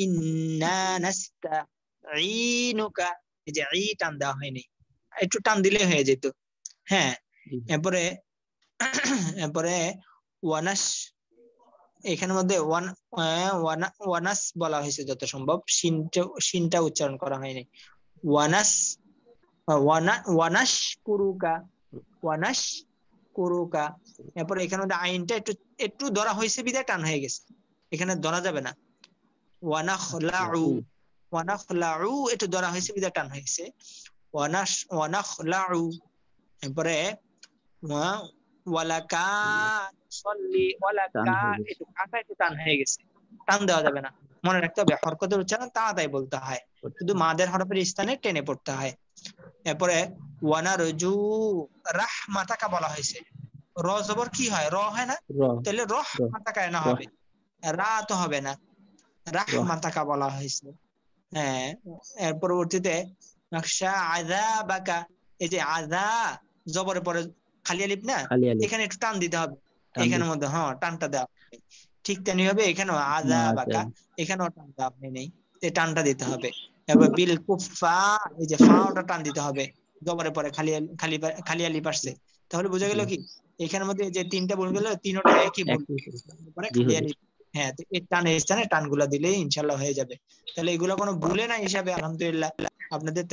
ইন্না নাস্তাঈনুকা, এই যে ই টান দেওয়া হয়নি, একটু টান দিলে হয়ে যেত। হ্যাঁ, এরপরে ওয়ানাস, এখানের মধ্যে ওয়ানাস বলা হয়েছে যত সম্ভব, শিনটা উচ্চারণ করা হয়নি। ওয়ানাস কুরুকা। এরপরে এখানে মধ্যে আইনটা একটু ধরা হয়েছে, বিদায় টান হয়ে গেছে, এখানে ধরা যাবে না। ওয়ানাখলাউ একটু ধরা হয়েছে, বিদায় টান হয়েছে। ওয়ানাখলাউ। এরপরে ওয়ালাকা সল্লি, ওয়ালাকা একটু কাটা, একটু টান হয়ে গেছে, টান দেওয়া যাবে না। মনে রাখতে হবে হরকতের উচ্চারণ তাড়াতাড়ি বলতে হয়, শুধু মাদের হরফের স্থানে টেনে পড়তে হয়। এরপরে ওয়ানারজু রাহমাতাকা বলা হয়েছে, র জবর কি হয়, র হয় না, তাহলে রহমাতাকা না হবে, রা তো হবে না, রাহমাতাকা বলা হয়েছে। হ্যাঁ, এর পরবর্তীতে নকশা আযাবাকা, এই যে আযা জবরের পরে খালি আলিফ না, এখানে একটু টান দিতে হবে, এখানের মধ্যে হ্যাঁ টানটা দেওয়া হবে। ঠিক তেমনি হবে এখানেও আযাবাকা, এখানেও টান দেওয়া হয়নি, টানটা দিতে হবে। এবার বিল কুফা, এই যে ফাওটা টান দিতে হবে, জবরের পরে খালি আলিফ আসছে, তাহলে বোঝা গেল কি এখানের মধ্যে যে 3টা ভুল গেল, 3টা একই ভুল, পরে খালি আলিফ। হ্যাঁ, এই টানের স্থানে টানগুলা দিলেই ইনশাআল্লাহ হয়ে যাবে। তাহলে এগুলো কোনো ভুলে না হিসাবে আলহামদুলিল্লাহ আপনাদের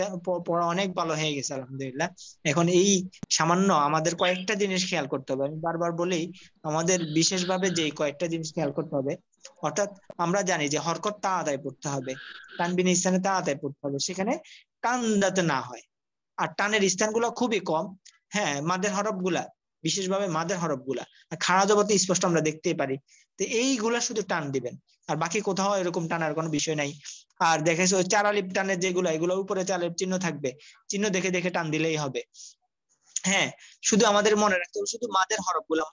পড়া অনেক ভালো হয়ে গেছে, আলহামদুলিল্লাহ। এখন এই সামান্য আমাদের কয়েকটা জিনিস খেয়াল করতে হবে, আমি বারবার বলি, আমাদের বিশেষভাবে যে কয়েকটা জিনিস খেয়াল করতে হবে, অর্থাৎ আমরা জানি যে হরকত তাড়াতাড়ি পড়তে হবে, টানবিন স্থানে তাড়াতাড়ি পড়তে হবে, সেখানে টান যাতে না হয়। আর টানের স্থানগুলো খুবই কম, হ্যাঁ, মাদের হরফগুলা, বিশেষভাবে মাদের হরফগুলা, খাড়া জবরতে স্পষ্ট আমরা দেখতেই পারি। তো এইগুলা শুধু টান দিবেন, আর বাকি কোথাও এরকম টানার কোনো বিষয় নাই। আর দেখেছো ওই 4 আলিফ টানের যেগুলো, এগুলো উপরে 4 আলিফ চিহ্ন থাকবে, চিহ্ন দেখে দেখে টান দিলেই হবে। হ্যাঁ, শুধু আমাদের মনে রাখতে হবে, শুধু মাদের হরফগুলো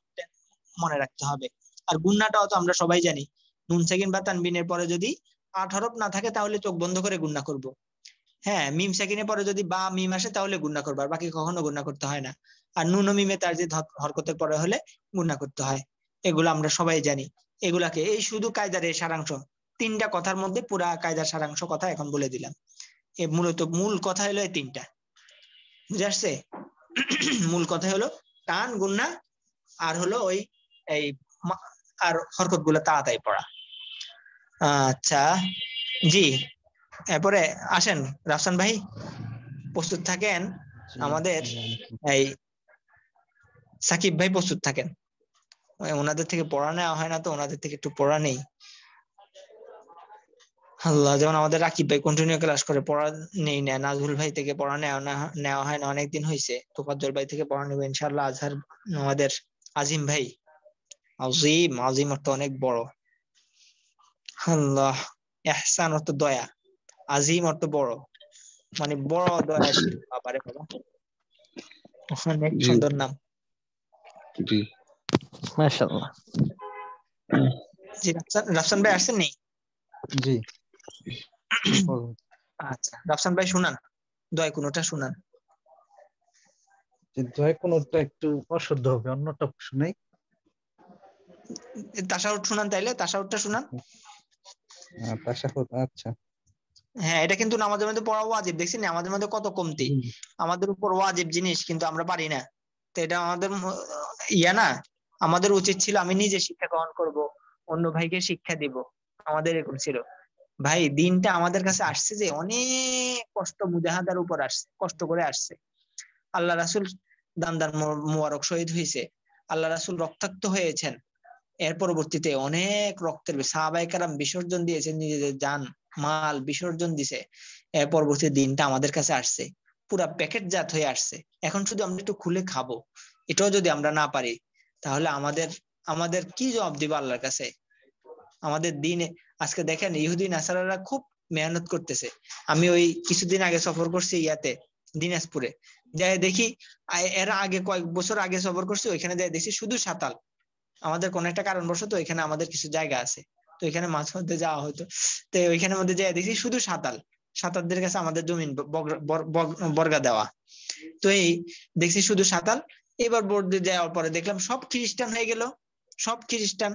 মনে রাখতে হবে। আর গুন্নাটাও তো আমরা সবাই জানি, নুন সাকিন বা তানবিনের পরে যদি 8 হরফ না থাকে তাহলে চোখ বন্ধ করে গুন্না করব। হ্যাঁ, মিম সাকিনের পরে যদি বা মিম আসে তাহলে গুণনা করবে, আর বাকি কখনো গুণনা করতে হয় না। আর নুন ও মিমে তার যে হরকতের পরে হলে গুণনা করতে হয়। এগুলো আমরা সবাই জানি। এগুলাকে এই শুধু কায়দার এই সারাংশ, 3টা কথার মধ্যে পুরা কায়দার সারাংশ কথা এখন বলে দিলাম। মূলত মূল কথা হলো এই 3টা, বুঝে আসছে? মূল কথা হলো টান, গুণনা, আর হলো ওই এই আর হরকত গুলো তাড়াতাড়ি পড়া। আচ্ছা জি, এরপরে আসেন রাফসান ভাই, প্রস্তুত থাকেন। আমাদের এই সাকিব ভাই প্রস্তুত থাকেন। ওনাদের থেকে পড়া নেওয়া হয় না, তো ওনাদের থেকে একটু পড়া নেই। আল্লাহ, যেমন আমাদের রাকিব ভাই কন্টিনিউ ক্লাস করে, পড়া নেই না। নাজুল ভাই থেকে পড়া নেওয়া হয় না, অনেকদিন হয়েছে। তোফাজ্জল ভাই থেকে পড়া নেবো ইনশাআল্লাহ। আজহার আমাদের আজিম ভাই, আজিম অর্থ অনেক বড়। আল্লাহ, ইহসান অর্থ দয়া, আজিম অর্থ বড়, মানে বড় দয়াশীল। বাবারে বাবা, অনেক জি সুন্দর নাম। জি মাশাআল্লাহ। জি, রাফসান ভাই আসছেন নেই? জি আচ্ছা রাফসান ভাই শুনান, দয়া কোনটা শুনান। দয়া কোনটা একটু অশুদ্ধ হবে, অন্যটা শুনাই। তাশাহুদ শুনান, তাইলে তাশাহুদটা শুনান। তাশাহুদ, আচ্ছা। হ্যাঁ, এটা কিন্তু নামাজের মধ্যে পড়া ওয়াজিব। দেখছেন না আমাদের মধ্যে কত কমতি, আমাদের উপর ওয়াজিব জিনিস কিন্তু আমরা পারি না। তো এটা আমাদের ইয়া না, আমাদের উচিত ছিল আমি নিজে শিক্ষা গ্রহণ করব, অন্য ভাইকে শিক্ষা দিব, আমাদের এরকম ছিল। ভাই দিনটা আমাদের কাছে আসছে যে অনেক কষ্ট মুজাহাদার উপর আসছে, কষ্ট করে আসছে। আল্লাহ রাসূল দান্দার মুবারক শহীদ হয়েছে, আল্লাহ রাসূল রক্তাক্ত হয়েছেন, এর পরবর্তীতে অনেক রক্তের সাহাবায়ে কেরাম বিসর্জন দিয়েছেন, নিজেদের জান মাল বিসর্জন দিছে। এর পরবর্তী দিনটা আমাদের কাছে আসছে, পুরা প্যাকেটজাত হয়ে আসছে। এখন শুধু আমরা একটু খুলে খাবো, এটাও যদি আমরা না পারি, তাহলে আমাদের আমাদের কি জবাব দিব আল্লাহর কাছে? আমাদের দিনে আজকে দেখেন ইহুদি নাসারারা খুব মেহনত করতেছে। আমি ওই কিছুদিন আগে সফর করছি ইয়াতে, দিনাজপুরে, যাই দেখি এরা আগে কয়েক বছর আগে সফর করছি, ওইখানে যাই দেখছি শুধু সাতাল। আমাদের কোন একটা কারণবশত এখানে আমাদের কিছু জায়গা আছে, তো এখানে মাঝে মধ্যে যাওয়া হতো। তো ওইখানের মধ্যে যাই দেখি শুধু সাতাল, সাতালদের কাছে আমাদের জমিন বর্গা দেওয়া। তো এই দেখছি শুধু সাতাল। এবার বোর্ডে যাওয়ার পরে দেখলাম সব খ্রিস্টান হয়ে গেল, সব খ্রিস্টান।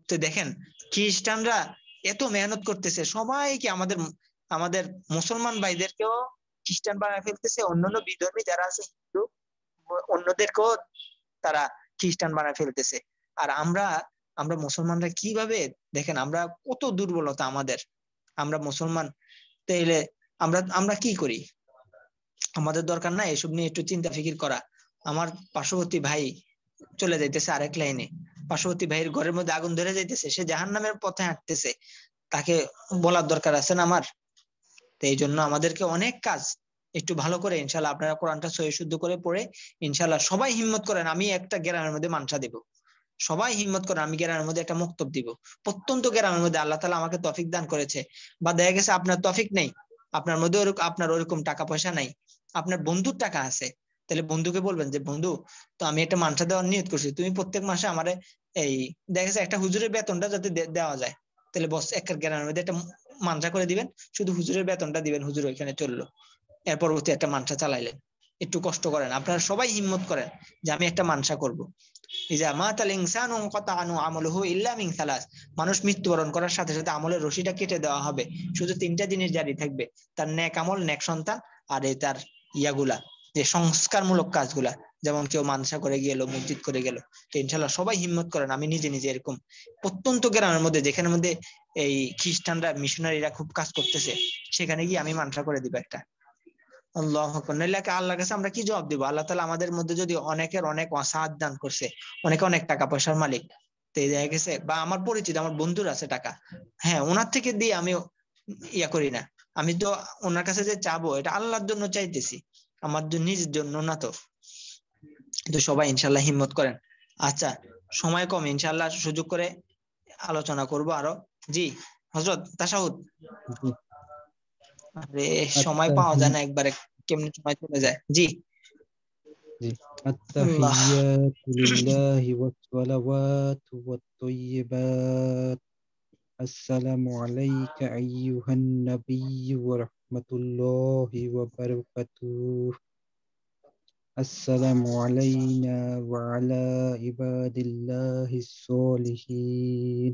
তো দেখেন খ্রিস্টানরা এত মেহনত করতেছে, সবাইকে আমাদের আমাদের মুসলমান ভাইদেরকেও খ্রিস্টান বানায় ফেলতেছে, অন্যান্য বিধর্মী যারা আছে হিন্দু অন্যদেরকেও তারা খ্রিস্টান বানায় ফেলতেছে। আর আমরা আমরা মুসলমানরা কিভাবে, দেখেন আমরা কত দুর্বলতা আমাদের, আমরা মুসলমান। তাইলে আমরা আমরা কি করি? আমাদের দরকার না এসব নিয়ে একটু চিন্তা ফিকির করা। আমার পার্শ্ববর্তী ভাই চলে যাইতেছে আরেক লাইনে, পার্শ্ববর্তী ভাইয়ের ঘরের মধ্যে আগুন ধরে যাইতেছে, সে জাহান্নামের পথে হাঁটতেছে, তাকে বলার দরকার আছে না আমার? তো এই জন্য আমাদেরকে অনেক কাজ, একটু ভালো করে ইনশাল্লাহ আপনারা কোরআনটা সহি শুদ্ধ করে পড়ে ইনশাল্লাহ সবাই হিম্মত করেন, আমি একটা গ্রামের মধ্যে মানসা দেব। সবাই হিম্মত করেন, আমি গ্রামের মধ্যে একটা মুক্তব দিব। প্রত্যন্ত গ্রামের মধ্যে আল্লাহ তাআলা আমাকে তৌফিক দান করেছে, বা দেখা গেছে আপনার তৌফিক নেই, আপনার মধ্যে আপনার ওরকম টাকা পয়সা নাই, আপনার বন্ধুর টাকা আছে, তাহলে বন্ধুকে বলবেন যে বন্ধু, তো আমি একটা মানসা দেওয়ার নিয়ত করছি, তুমি প্রত্যেক মাসে আমারে এই দেখা গেছে একটা হুজুরের বেতনটা যাতে দেওয়া যায়, তাহলে বস একটা গ্রামের মধ্যে একটা মানসা করে দিবেন, শুধু হুজুরের বেতনটা দিবেন, হুজুর ওইখানে চললো। এর পরবর্তী একটা মানসা চালাইলেন। একটু কষ্ট করেন, আপনারা সবাই হিম্মত করেন যে আমি একটা মানসা করব। ইজা মাতাল ইনসানু কাতাআনু আমালুহু ইল্লা মিন সালাস, মানুষ মৃত্যুবরণ করার সাথে সাথে আমলের রশিটা কেটে দেওয়া হবে, শুধু 3টা জিনিস জারি থাকবে, তার নেক আমল, নেক সন্তান, আর এই তার ইয়াগুলা, যে সংস্কারমূলক কাজগুলা, যেমন কেউ মানসা করে গেল, মসজিদ করে গেল। তো ইনশাআল্লাহ সবাই হিম্মত করেন, আমি নিজে নিজে এরকম প্রত্যন্ত গ্রামের মধ্যে যেখানে মধ্যে এই খ্রিস্টানরা মিশনারিরা খুব কাজ করতেছে, সেখানে গিয়ে আমি মানসা করে দিব একটা। আল্লাহু আকবার। নইলে আল্লাহর কাছে আমরা কি জবাব দিব? আল্লাহ তাআলা আমাদের মধ্যে যদি অনেকের অনেক সাহায্য দান করছে, অনেকে অনেক টাকা পয়সার মালিক, তো এই দেখা গেছে, বা আমার পরিচিত আমার বন্ধুর আছে টাকা, হ্যাঁ ওনার থেকে দিয়ে আমি ইয়া করি না, আমি তো ওনার কাছে যে চাবো এটা আল্লাহর জন্য চাইতেছি, আমার নিজের জন্য না। তো তো সবাই ইনশাআল্লাহ হিম্মত করেন। আচ্ছা, সময় কম, ইনশাআল্লাহ সুযোগ করে আলোচনা করব আরো। জি হযরত তাশাহুদ। আরে সময় পাওয়া যায় না একবারে, কেমনে সময় চলে যায়। জি আল্লাহ। التحيات لله والصلوات والطيبات السلام عليك أيها النبي ورحمة warahmatullahi wabarakatuh. Assalamu alayna wa ala ibadillahis solihin.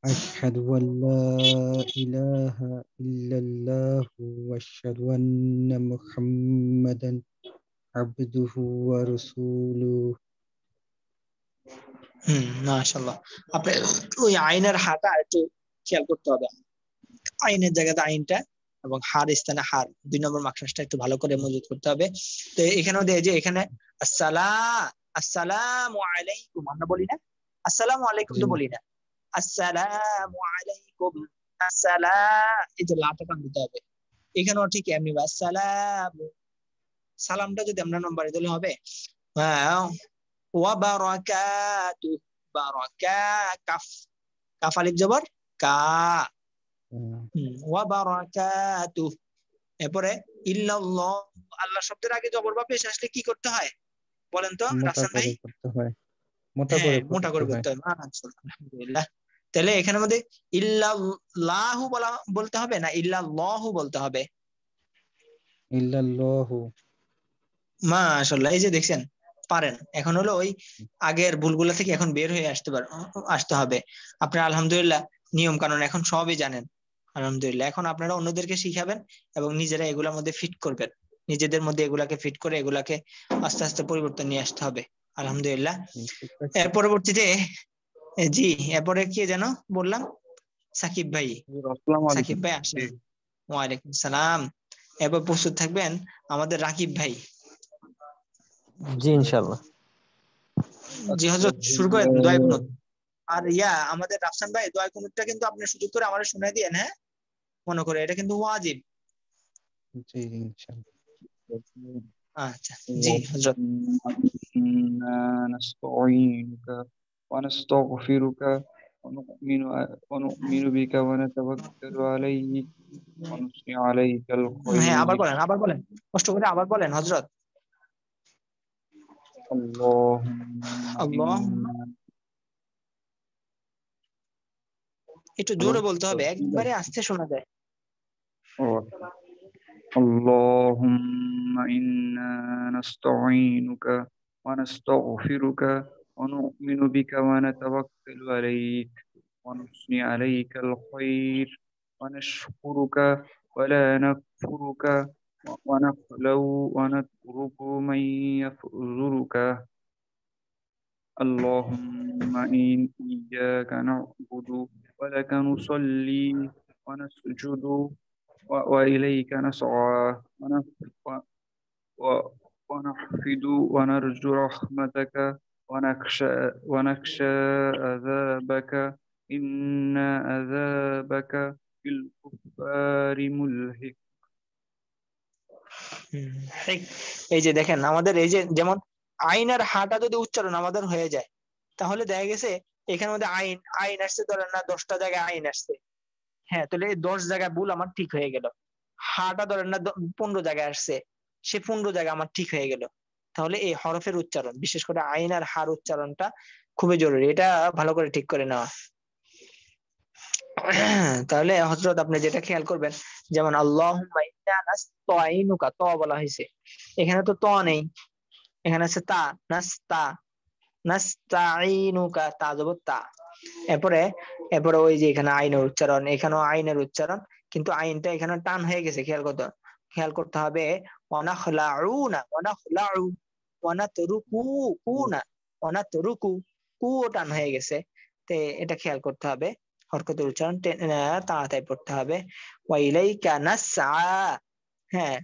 Ashhadu an la ilaha illallah wa ashhadu anna Muhammadan abduhu wa rasuluh. মাশাআল্লাহ। আপনি ওই আইনের হাটা একটু খেয়াল করতে হবে, আইনের জায়গাতে আইনটা এবং হার স্থানে হার, 2 নম্বর মাকসাসটা একটু ভালো করে মজুদ করতে হবে। তো এখানেও দিয়ে যে এখানে আসসালামু আলাইকুম আমরা বলি না, আসসালামু আলাইকুম তো বলি না, আসসালামু আলাইকুম, এই যে লাটা টান দিতে হবে। এখানেও ঠিক এমনি আসসালামু, সালামটা যদি আমরা নম্বরে দিলে হবে ওয়া বারাকাতু, কাফ কাফ আলিফ জবর কা, ওয়া বারাকাতু। এরপরে ইল্লাল্লাহ, আল্লাহ শব্দের আগে জবর বা পেশ আসলে কি করতে হয় বলেন তো রাসেল ভাই? মোটা করে করতে হয়। আলহামদুলিল্লাহ। তাহলে এখানের মধ্যে ইল্লাল্লাহু বলতে হবে না ইল্লাল্লাহু বলতে হবে? ইল্লাল্লাহু। মাশাআল্লাহ, এই যে দেখছেন পারেন। এখন হলো ওই আগের ভুলগুলা থেকে এখন বের হয়ে আসতে হবে। আপনারা আলহামদুলিল্লাহ নিয়ম কানুন এখন সবই জানেন আলহামদুলিল্লাহ। এখন আপনারা অন্যদেরকে শিখাবেন এবং নিজেরা এগুলোর মধ্যে ফিট করবেন, নিজেদের মধ্যে এগুলাকে ফিট করে এগুলাকে আস্তে আস্তে পরিবর্তন নিয়ে আসতে হবে আলহামদুলিল্লাহ। এর পরবর্তীতে জি, এরপরে কি যেন বললাম, সাকিব ভাই। সাকিব ভাই আসেন। ওয়ালাইকুম সালাম। এরপর প্রস্তুত থাকবেন আমাদের রাকিব ভাই। জি ইনশাআল্লাহ। জি হযরত শুরু করেন দোয়া কুনুত। আর আমাদের রাফসান ভাই দোয়া কুনুতটা কিন্তু আপনি সুযোগ করে আমারে শুনাই দিয়েন, হ্যাঁ মনে করে, এটা কিন্তু ওয়াজিব। জি ইনশাআল্লাহ। আচ্ছা জি হযরত। نستعينك ونستغفرك ونؤمن بك ونتوكل عليك ونثني عليك হ্যাঁ আবার الخير বলেন কষ্ট করে আবার বলেন হযরত। আল্লাহ, একটু জোরে বলতে হবে, একবারে আস্তে শোনা যায়। اللهم إنا نستعينك ونستغفرك ونؤمن بك ونتوكل عليك ونثني عليك الخير ونشكرك ولا نكفرك ونخلو ونترك من يفجرك. اللهم إياك نعبد ولك نصلي ونسجد وإليك نسعى ونحفد ونرجو رحمتك ونخشى عذابك إن عذابك بالكفار ملحق. এই যে দেখেন আমাদের এই যে যেমন আইন আর হাটা যদি উচ্চারণ আমাদের হয়ে যায় তাহলে দেখা গেছে এখানের মধ্যে আইন আসছে, ধরেন না 10টা জায়গায় আইন আসছে, হ্যাঁ তাহলে এই 10 জায়গায় ভুল আমার ঠিক হয়ে গেল। হাটা ধরেন না 15 জায়গায় আসছে, সে 15 জায়গায় আমার ঠিক হয়ে গেল। তাহলে এই হরফের উচ্চারণ, বিশেষ করে আইন আর হার উচ্চারণটা খুবই জরুরি, এটা ভালো করে ঠিক করে নেওয়া। তাহলে হযরত আপনি যেটা খেয়াল করবেন, যেমন আল্লাহুম্মা ইন্না নাস্তাইনুকা, ত বলা হয়েছে, এখানে তো ত নেই, এখানে আছে তা, নাস্তাইনুকা, তা জবর তা। এরপরে ওই যে এখানে আইনের উচ্চারণ, এখানেও আইনের উচ্চারণ, কিন্তু আইনটা এখানে টান হয়ে গেছে, খেয়াল করতে হবে। ওয়ানাখলাউনা, ওয়ানাখলাউ, ওয়ানাতরুকুনা, ওয়ানাতরুকু, কু টান হয়ে গেছে, তে এটা খেয়াল করতে হবে। হরকতের উচ্চারণ তাড়াতাড়ি পড়তে হবে। ওয়াইলাইকা নাসআ, হ্যাঁ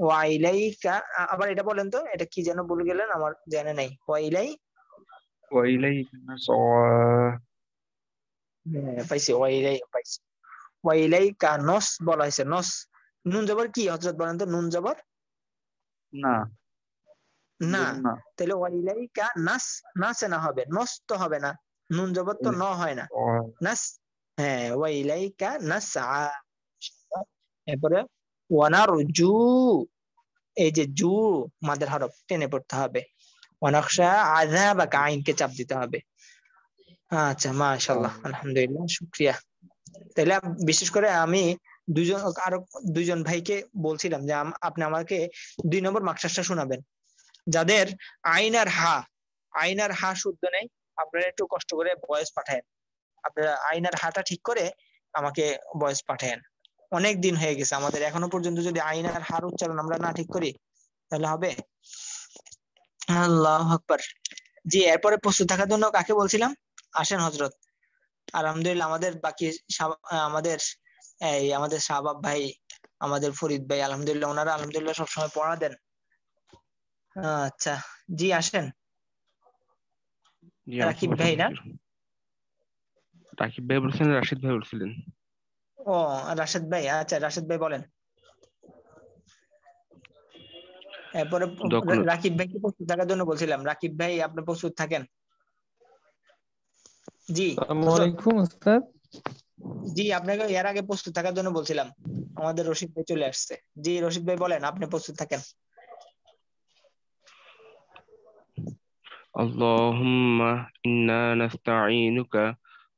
ওয়াইলাইকা, আবার এটা বলেন তো, এটা কি যেন বলে গেলেন, আমার জানা নাই। وإليك نسعى। পাইছি, পাইছি। ওয়াইলাইকা নস বলা হয়েছে, নস, নুন জবর কি হযরত বলেন তো? নুন জবর না, তাহলে ওয়াইলাইকা নাসে না হবে, নস তো হবে না, নুন জবর তো ন হয় না, নাস, হ্যাঁ ওয়াইলাইকা নাসআ। এরপরে ওয়ানারজু, এই যে জু মাদের হরফ টেনে পড়তে হবে। ওয়ানাখশা আযাবাকা, আইনকে চাপ দিতে হবে। আচ্ছা মাশাআল্লাহ, আলহামদুলিল্লাহ, শুকরিয়া। তাহলে বিশেষ করে আমি আরো দুইজন ভাইকে বলছিলাম যে আপনি আমাকে 2 নম্বর মাকসাসটা শোনাবেন। যাদের আইন আর হা শুদ্ধ নেই, আপনারা একটু কষ্ট করে ভয়েস পাঠায়েন। আপনারা আইন আর হাটা ঠিক করে আমাকে ভয়েস পাঠায়েন। অনেক দিন হয়ে গেছে আমাদের, এখনো পর্যন্ত যদি আইন আর হার উচ্চারণ আমরা না ঠিক করি তাহলে হবে? আল্লাহু আকবার। জি, এরপরে প্রস্তুত থাকার জন্য কাকে বলছিলাম? আসেন হযরত। আলহামদুলিল্লাহ আমাদের বাকি আমাদের শাহবাব ভাই, আমাদের ফরিদ ভাই, আলহামদুলিল্লাহ ওনারা আলহামদুলিল্লাহ সবসময় পড়া দেন। আচ্ছা, জি আসেন। রাকিব ভাই না? রাকিব ভাই বলছিলেন, রাশিদ ভাই বলছিলেন। ও রাশিদ ভাই, আচ্ছা রাশিদ ভাই বলেন। এরপরে রাকিব ভাইকে প্রস্তুত থাকার জন্য বলছিলাম। রাকিব ভাই আপনি প্রস্তুত থাকেন। জি আসসালামু আলাইকুম ওস্তাদ। জি, আপনাকে এর আগে প্রস্তুত থাকার জন্য বলছিলাম। আমাদের রশিদ ভাই চলে আসছে। জি রশিদ ভাই বলেন, আপনি প্রস্তুত থাকেন। আল্লাহুম্মা ইন্না নাস্তাঈনুকা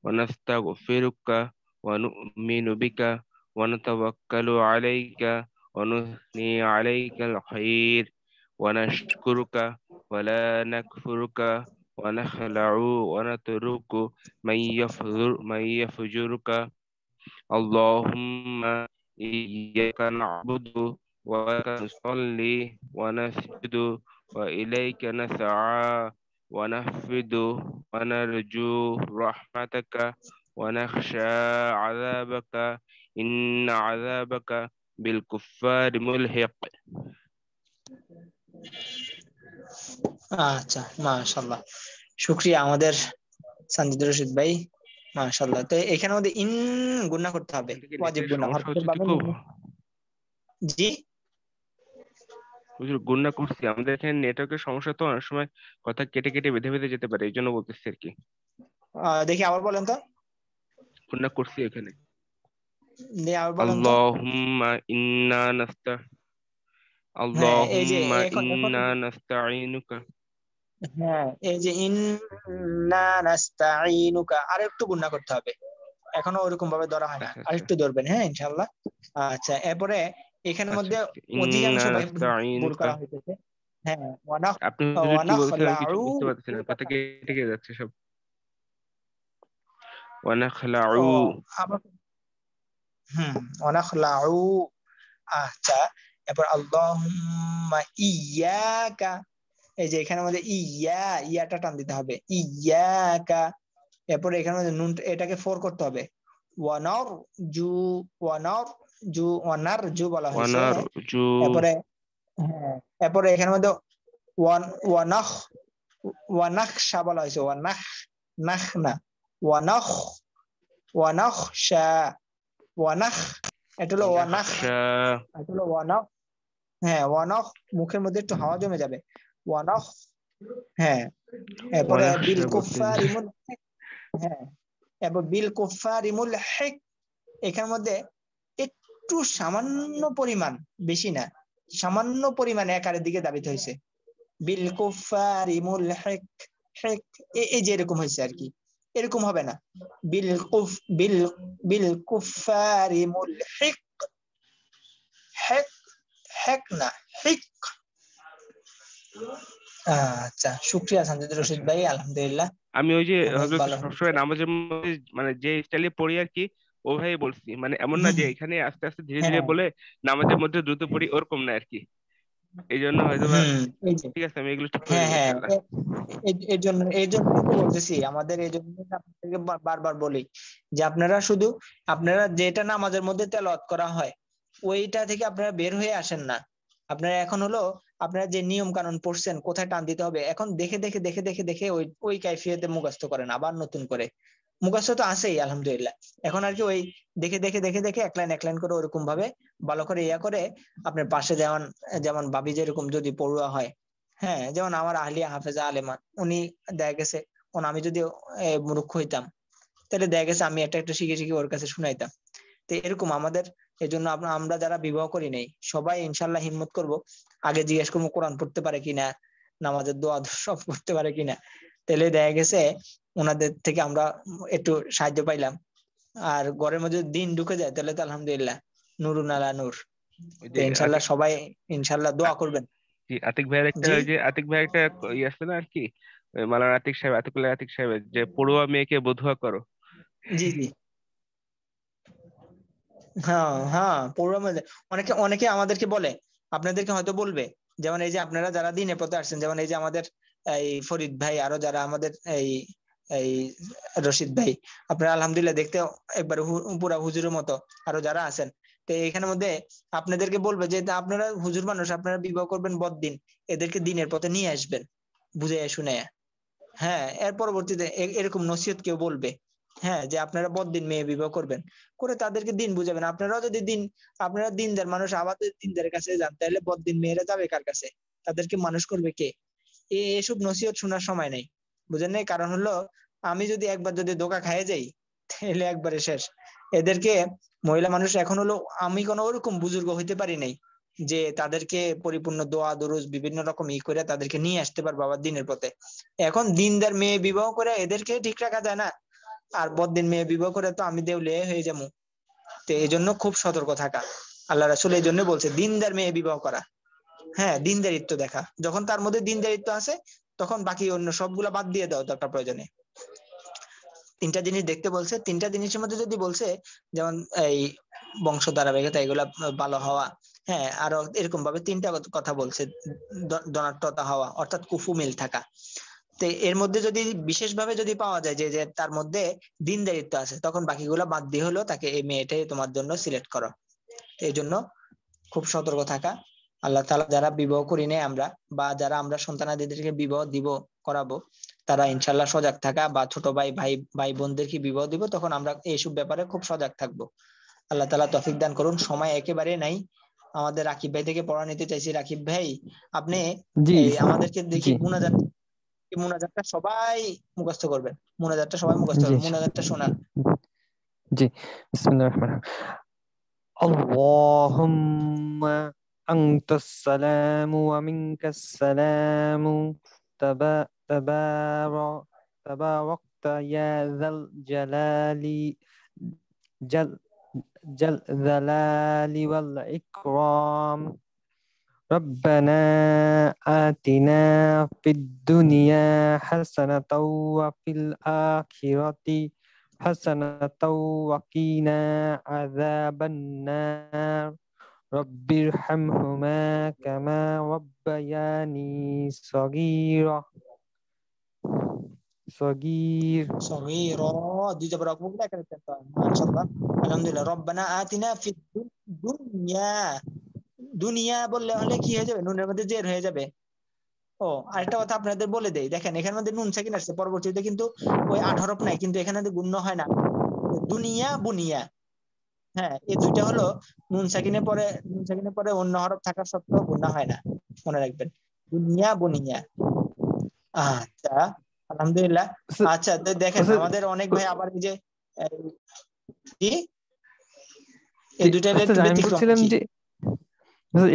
ওয়া নাস্তাগফিরুকা ওয়া নু'মিনু বিকা ওয়া নাতাওয়াক্কালু আলাইকা ওয়া নুথনি আলাইকাল খায়র ওয়া নাশকুরুকা ওয়া লা নাকফুরুকা ওয়া নাখলাউ ওয়া নাতরুকু মান ইয়াফজুরুকা। আল্লাহুম্মা ইয়্যাকা না'বুদু ওয়া ইয়্যাকা নুসাল্লি ওয়া নাসজুদু ওয়া ইলাইকা নাসআ ونحفد ونرجو رحمتك ونخشى عذابك إن عذابك بالكفار ملحق. আচ্ছা, মাশাআল্লাহ, শুকরিয়া আমাদের সানজিদ রশিদ ভাই, মাশাআল্লাহ। তো এখানে আমাদের ইন গুণা করতে হবে, ওয়াজিব গুণা। জি হুজুর গুণা করছি, আমাদের এখানে নেটওয়ার্কের সমস্যা, তো অনেক সময় কথা কেটে কেটে বেঁধে বেঁধে যেতে পারে, এই জন্য বলতেছি আর কি। দেখি আবার বলেন তো। গুণা করছি এখানে। আল্লাহুম্মা ইন্না নাস্তাঈনুকা। হ্যাঁ, এই যে ইন্না নাস্তাঈনুকা আর একটু গুণা করতে হবে, এখনো ওরকম ভাবে ধরা হয় না, আরেকটু ধরবেন। হ্যাঁ ইনশাআল্লাহ। আচ্ছা, এরপরে এখানের মধ্যে অধিকাংশ ভুল করা হইতেছে। হ্যাঁ, আপনি কি বলছেন আমি কিছু বুঝতে পারতেছি না, কথা কেটে কেটে যাচ্ছে সব। ওয়ানাখলাউ, ওয়ানাখলাউ। আচ্ছা, এরপর আল্লাহুম্মা ইয়্যাকা, এই যে এখানে মধ্যে ইয়াটা টান দিতে হবে, ইয়াকা। এরপরে এখানে মধ্যে নুন, এটাকে 4 করতে হবে। ওয়ানারজু বলা হয়েছে। এরপরে এখানে মধ্যে ওয়ানাখশা বলা হয়েছে, নাখনা, ওয়ানাখশা, এটা হলো ওয়ানাখ। হ্যাঁ, ওয়ানাখ মুখের মধ্যে একটু হাওয়া জমে যাবে, ওয়ানাখ। হ্যাঁ, এরপরে বিল কুফারিমুল, হ্যাঁ, এরপর বিল কুফারিমুল হিক, এখানের মধ্যে একটু সামান্য পরিমাণ, বেশি না, সামান্য পরিমাণ একারের দিকে দাবিত হয়েছে, বিল কুফারিমুল হিক। এই যে এরকম হয়েছে আর কি, এরকম হবে না, বিল কুফারিমুল হিক, হেক না, হিক। আচ্ছা, শুকরিয়া সানজিদ রশিদ ভাই, আলহামদুলিল্লাহ। আমি ওই যে সবসময় নামাজের মধ্যে মানে যে স্টাইলে পড়ি আর কি, ওভাবে বলছি, মানে এমন না যে এখানে আস্তে আস্তে ধীরে ধীরে বলে নামাজের মধ্যে দ্রুত পড়ি, ওরকম না আর কি। এই জন্য হয়তো ঠিক আছে, আমি এগুলো ঠিক করে দেব ইনশাআল্লাহ। এই জন্য বলতেছি, আমাদের এই জন্য আপনাদেরকে বারবার বলি যে আপনারা যেটা নামাজের মধ্যে তেলাওয়াত করা হয় ওইটা থেকে আপনারা বের হয়ে আসেন না। আপনারা এখন হলো আপনারা যে নিয়ম কানুন পড়ছেন, কোথায় টান দিতে হবে, এখন দেখে দেখে দেখে দেখে দেখে ওই কাইফিয়তে মুখস্থ করেন, আবার নতুন করে। মুখস্থ তো আছেই আলহামদুলিল্লাহ, এখন আর কি ওই দেখে দেখে দেখে দেখে এক লাইন করে ওরকম ভাবে ভালো করে করে আপনার পাশে যেমন ভাবি যেরকম যদি পড়ুয়া হয়, হ্যাঁ, যেমন আমার আহলিয়া হাফেজা আলেমা, উনি দেখা গেছে আমি যদি মূর্খ হইতাম তাহলে দেখা গেছে আমি একটা শিখে শিখে ওর কাছে শুনাইতাম। তো এরকম আমাদের, এই জন্য আমরা যারা বিবাহ করি নাই সবাই ইনশাল্লাহ হিম্মত করব, আগে জিজ্ঞেস করবো কোরআন পড়তে পারে কিনা, নামাজের দোয়া সব করতে পারে কিনা, তাহলে দেখা গেছে ওনাদের থেকে আমরা একটু সাহায্য পাইলাম, আর ঘরের মধ্যে দিন ঢুকে যায় তাহলে তো আলহামদুলিল্লাহ নুরুন আলা নূর। ওই তো যে ইনশাল্লাহ সবাই ইনশাল্লাহ দোয়া করবেন। জি আতিক ভাইয়ের একটা জি ওই যে আতিক ভাইয়ের একটা ইয়ে আছে না আর কি, ওই মাওলানা আতিক সাহেব, আতিকুল্লাহ আতিক সাহেবের যে পড়ুয়া মেয়েকে বধুয়া করো। জি জি হ্যাঁ হ্যাঁ পড়ুয়া মধ্যে অনেকে অনেকে আমাদেরকে বলে, আপনাদেরকে হয়তো বলবে, যেমন এই যে আপনারা যারা দিনের পথে আসছেন, যেমন এই যে আমাদের এই ফরিদ ভাই, আরো যারা আমাদের এই এই রশিদ ভাই, আপনারা আলহামদুলিল্লাহ দেখতে একবার পুরা হুজুরের মতো, আরো যারা আছেন। তো এখানের মধ্যে আপনাদেরকে বলবে যে আপনারা হুজুর মানুষ, আপনারা বিবাহ করবেন বদ্দিন, এদেরকে দিনের পথে নিয়ে আসবেন বুঝে শুনে। হ্যাঁ এর পরবর্তীতে এরকম নসিহত কেউ বলবে, হ্যাঁ যে আপনারা বদ্দিন মেয়ে বিবাহ করবেন, করে তাদেরকে দিন বুঝাবেন। আপনারাও যদি আপনারা দিনদার মানুষ, আবার যদি দিনদারের কাছে যান, তাহলে বদ্দিন মেয়েরা যাবে কার কাছে? তাদেরকে মানুষ করবে কে? এসব নসিহত শোনার সময় নেই, বুঝেন নাই? কারণ হলো আমি যদি একবার যদি ধোঁকা খাইয়ে যাই তাহলে একবারে শেষ। এদেরকে মহিলা মানুষ এখন হলো, আমি কোনো ওরকম বুজুর্গ হইতে পারি নাই যে তাদেরকে পরিপূর্ণ দোয়া দরুজ বিভিন্ন রকম করে তাদেরকে নিয়ে আসতে পারবো আবার দিনের পথে। এখন দিনদার মেয়ে বিবাহ করে এদেরকে ঠিক রাখা যায় না, আর বদ্দিন মেয়ে বিবাহ করে তো আমি দেউলিয়া হয়ে যাবো। তো এই জন্য খুব সতর্ক থাকা। আল্লাহ রাসূল এই জন্য বলছে দিনদার মেয়ে বিবাহ করা। হ্যাঁ দিনদারিত্ব দেখা, যখন তার মধ্যে দিনদারিত্ব আছে তখন বাকি অন্য সবগুলা বাদ দিয়ে দাও দরকার প্রয়োজনে। তিনটা জিনিস দেখতে বলছে, তিনটা জিনিসের মধ্যে যদি বলছে যেমন এই বংশ ধারাবাহিকতা, এগুলা ভালো হওয়া, হ্যাঁ আরো এরকম ভাবে তিনটা কথা বলছে, ধনাত্মতা হওয়া অর্থাৎ কুফু মিল থাকা। তো এর মধ্যে যদি বিশেষভাবে যদি পাওয়া যায় যে তার মধ্যে দিনদারিত্ব আছে, তখন বাকিগুলা বাদ দিয়ে হলো তাকে এই মেয়েটাই তোমার জন্য সিলেক্ট করো। এই জন্য খুব সতর্ক থাকা। আল্লাহ তাআলা যারা বিবাহ করি নাই আমরা, বা যারা আমরা সন্তানাদিদেরকে বিবাহ দিব করাবো, তারা ইনশাল্লাহ সজাগ থাকা, বা ছোট ভাই ভাই ভাই বোনদেরকে বিবাহ দিব, তখন আমরা এইসব ব্যাপারে খুব সজাগ থাকবো। আল্লাহ তাআলা তৌফিক দান করুন। সময় একেবারে নাই। আমাদের রাকিব ভাই থেকে পড়া নিতে চাইছি। রাকিব ভাই আপনি জি এই আমাদেরকে দেখি জি মুনাজাতটা সবাই মুখস্থ করবেন। মুনাজাতটা সবাই মুখস্থ জি করবেন। মুনাজাতটা শোনান। জি বিসমিল্লাহির রহমানির রহিম। আল্লাহুম্মা আনতাস সালামু ওয়া মিনকাস সালামু তাবারাকতা ইয়া যাল জালালি জালালি ওয়াল ইকরাম। ربنا آتنا في الدنيا حسنة وفي الآخرة حسنة وقنا عذاب النار رب ارحمهما كما ربياني صغيرا صغيرا দুই জবর রকম বলে এখানে করতে হয়। মাশাআল্লাহ আলহামদুলিল্লাহ। রব্বানা আতিনা ফিদ দুনিয়া, দুনিয়া বললে হলে কি হয়ে যাবে? নুনের মধ্যে জের হয়ে যাবে। ও আরেকটা কথা আপনাদের বলে দেই, দেখেন এখানে মধ্যে নুন সাকিন আসছে, পরবর্তীতে কিন্তু ওই 8 হরফ নাই, কিন্তু এখানে গুণ্য হয় না। দুনিয়া বুনিয়া, হ্যাঁ এই দুইটা হলো নুন সাকিনের পরে অন্য হরফ থাকা সত্ত্বেও গুণ্য হয় না, মনে রাখবেন। দুনিয়া বুনিয়া। আচ্ছা আলহামদুলিল্লাহ। আচ্ছা তো দেখেন আমাদের অনেক ভাই আবার এই যে কি এই দুইটা একটু আমি ব্যতিক্রম বলছিলাম কি? যে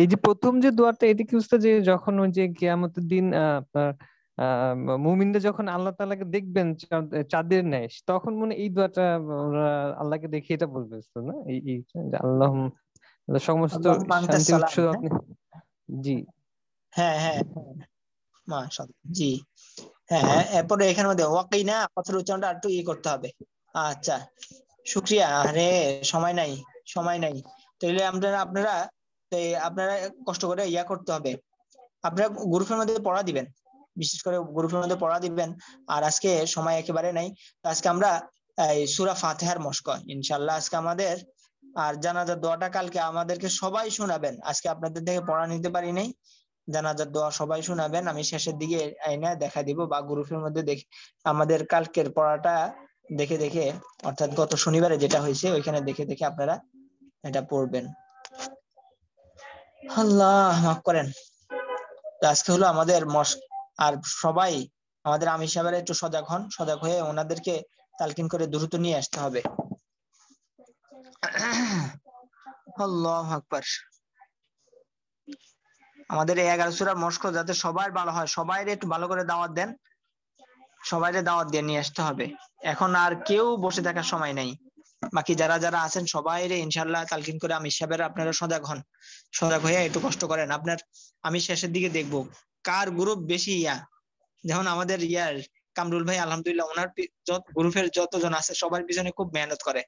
এই যে প্রথম যে দোয়াটা, এটা কি উস্তাদ যে যখন ওই যে কিয়ামতের দিন আপনার মুমিনরা যখন আল্লাহ তাআলাকে দেখবেন চাঁদের ন্যায়, তখন মনে এই দোয়াটা ওরা আল্লাহকে দেখে এটা বলবে উস্তাদ, না? এই যে সমস্ত আল্লাহুম্মা আনতাস শান্তির উৎস সালাম। আপনি। জি হ্যাঁ হ্যাঁ মাশাআল্লাহ। জি হ্যাঁ এরপরে এখানে মধ্যে ওয়াকিনা কথার উচ্চারণটা একটু করতে হবে। আচ্ছা শুকরিয়া। আরে সময় নাই, সময় নাই। তাহলে আপনারা আপনারা কষ্ট করে করতে হবে। আপনারা গ্রুপের মধ্যে পড়া দিবেন, বিশেষ করে গ্রুপের মধ্যে পড়া দিবেন। আর আজকে সময় একেবারে নাই। আজকে আমরা এই সূরা ফাতিহার মশক ইনশাআল্লাহ আজকে আমাদের, আর জানাজার দোয়াটা কালকে আমাদেরকে সবাই শোনাবেন। আজকে আপনাদের থেকে পড়া নিতে পারি নাই। জানাজার দোয়া সবাই শোনাবেন, আমি শেষের দিকে আইনা দেখা দিব, বা গ্রুপের মধ্যে দেখে আমাদের কালকের পড়াটা দেখে দেখে, অর্থাৎ গত শনিবারে যেটা হয়েছে ওইখানে দেখে দেখে আপনারা এটা পড়বেন। আল্লাহ মাফ করেন। তো আজকে হলো আমাদের আর সবাই আমাদের আমির সাহেবের একটু সজাগ হন, সজাগ হয়ে ওনাদেরকে তালকিন করে দ্রুত নিয়ে আসতে হবে। আল্লাহু আকবার। আমাদের এই 11 সূরার মশক যাতে সবার ভালো হয়, সবাই একটু ভালো করে দাওয়াত দেন, সবাইকে দাওয়াত দিয়ে নিয়ে আসতে হবে। এখন আর কেউ বসে থাকার সময় নাই। বাকি যারা যারা আছেন সবাই ইনশাআল্লাহ তালকিন করে আমির সাহেবের আপনারা সজাগ হন, সজাগ হয়ে একটু কষ্ট করেন। আপনার আমি শেষের দিকে দেখবো কার গ্রুপ বেশি যেমন আমাদের কামরুল ভাই আলহামদুলিল্লাহ ওনার গ্রুপের যতজন আছে সবার পিছনে খুব মেহনত করে,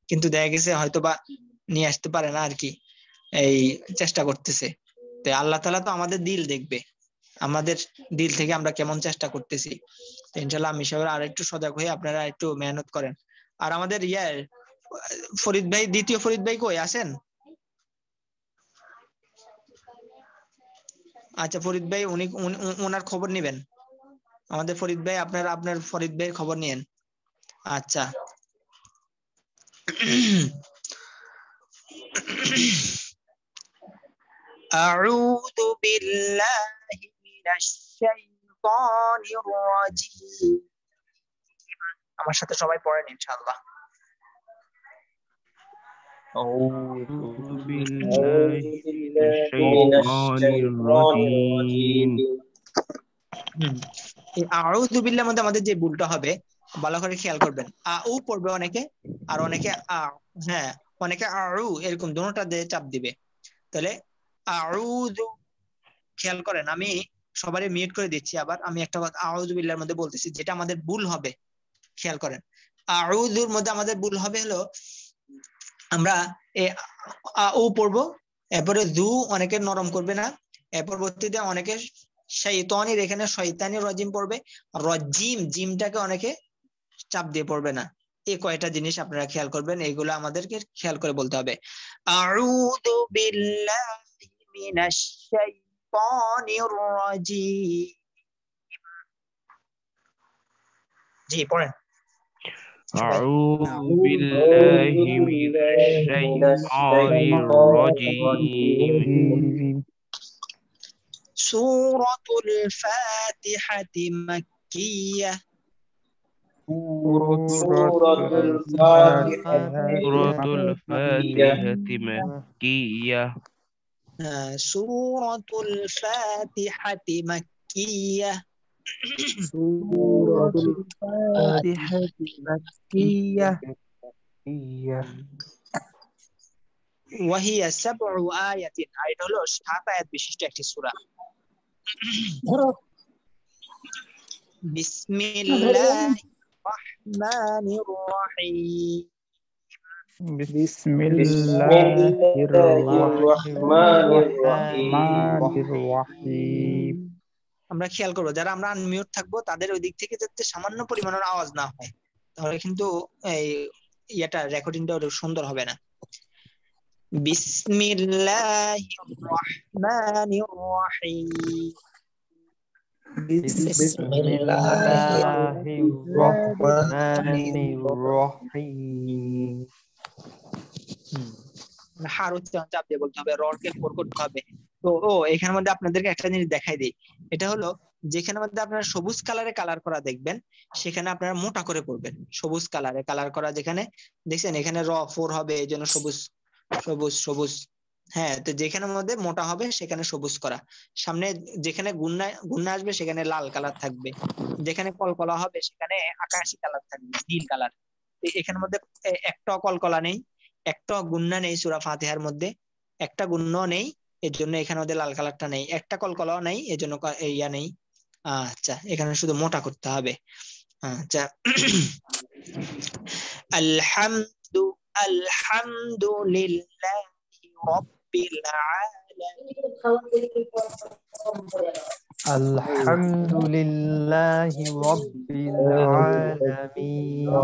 কিন্তু দেখা গেছে হয়তো বা নিয়ে আসতে পারে না আর কি, এই চেষ্টা করতেছে। তো আল্লাহ তাআলা তো আমাদের দিল দেখবে, আমাদের দিল থেকে আমরা কেমন চেষ্টা করতেছি। তো ইনশাআল্লাহ আমির সাহেব আর একটু সজাগ হয়ে আপনারা একটু মেহনত করেন। আর আমাদের ফরিদ ভাই, দ্বিতীয় ফরিদ ভাই কই আছেন? আচ্ছা ফরিদ ভাই উনি ওনার খবর নেবেন, আমাদের ফরিদ ভাই আপনার ফরিদ ভাইয়ের খবর নিয়েন। আচ্ছা আউযু বিল্লাহি মিনাশ শাইতানির রাজিম। আমার সাথে সবাই পড়েন ইনশাআল্লাহ। أعوذ بالله من الشيطان الرجيم। এই আউযু বিল্লাহর মধ্যে আমাদের যে ভুলটা হবে ভালো করে খেয়াল করবেন, আউ পড়বে অনেকে, আর অনেকে অনেকে আউ এরকম দুটোটা দিয়ে চাপ দিবে। তাহলে আউযু, খেয়াল করেন আমি সবারই মিউট করে দিচ্ছি। আবার আমি একটা কথা আউযু বিল্লাহর মধ্যে বলতেছি, যেটা আমাদের ভুল হবে খেয়াল করেন। আউযুর মধ্যে আমাদের ভুল হবে হলো আমরা আউ পড়বো, এরপরে যু অনেকে নরম করবে না, এর পরবর্তীতে অনেকে শয়তানির এখানে শয়তানির রাজিম পড়বে, রাজিম জিমটাকে অনেকে চাপ দিয়ে পড়বে না। এই কয়টা জিনিস আপনারা খেয়াল করবেন, এইগুলো আমাদেরকে খেয়াল করে বলতে হবে। আউযু বিল্লাহি মিনাশ শাইতানির রাজিম। জি পড়েন। أعوذ بالله من الشيطان الرجيم. سورة الفاتحة مكية. سورة الفاتحة مكية. سورة الفاتحة مكية. سورة الفاتحة مكية. وهي 7 آيات. এটা হলো 7 আয়াত বিশিষ্ট একটি সূরা। বিসমিল্লাহির রহমানির রহিম। বিসমিল্লাহির রহমানির রহিম। আমরা খেয়াল করবো যারা আমরা আনমিউট থাকবো তাদের ওই দিক থেকে যাতে সামান্য পরিমাণের আওয়াজ না হয়, তাহলে কিন্তু এই রেকর্ডিংটা সুন্দর হবে না। বিসমিল্লাহির রহমানির রহিম। বিসমিল্লাহির রহমানির রহিম। হার উচ্চারণ চাপ দিয়ে বলতে হবে, রকে ফোর করতে হবে। তো এখানের মধ্যে আপনাদেরকে একটা জিনিস দেখাই দিই, এটা হলো যেখানে মধ্যে আপনারা সবুজ কালারে কালার করা দেখবেন সেখানে আপনারা মোটা করে পড়বেন। সবুজ কালারে কালার করা যেখানে দেখছেন এখানে র ফোর হবে, এই জন্য সবুজ সবুজ সবুজ। হ্যাঁ, তো যেখানের মধ্যে মোটা হবে সেখানে সবুজ করা, সামনে যেখানে গুন্না আসবে সেখানে লাল কালার থাকবে, যেখানে কলকলা হবে সেখানে আকাশি কালার থাকবে, নীল কালার। এখানের মধ্যে একটা কলকলা নেই, একটা গুন্না নেই সূরা ফাতিহার মধ্যে, একটা গুন্নাও নেই, এর জন্য এখানে মধ্যে লাল কালারটা নেই, একটা কলকলাও নেই, এর জন্য ইয়া নেই। আচ্ছা, এখানে শুধু মোটা করতে হবে। আচ্ছা আলহামদুলিল্লাহি রাব্বিল আলামিন। আলহামদুলিল্লাহি রাব্বিল আলামিন।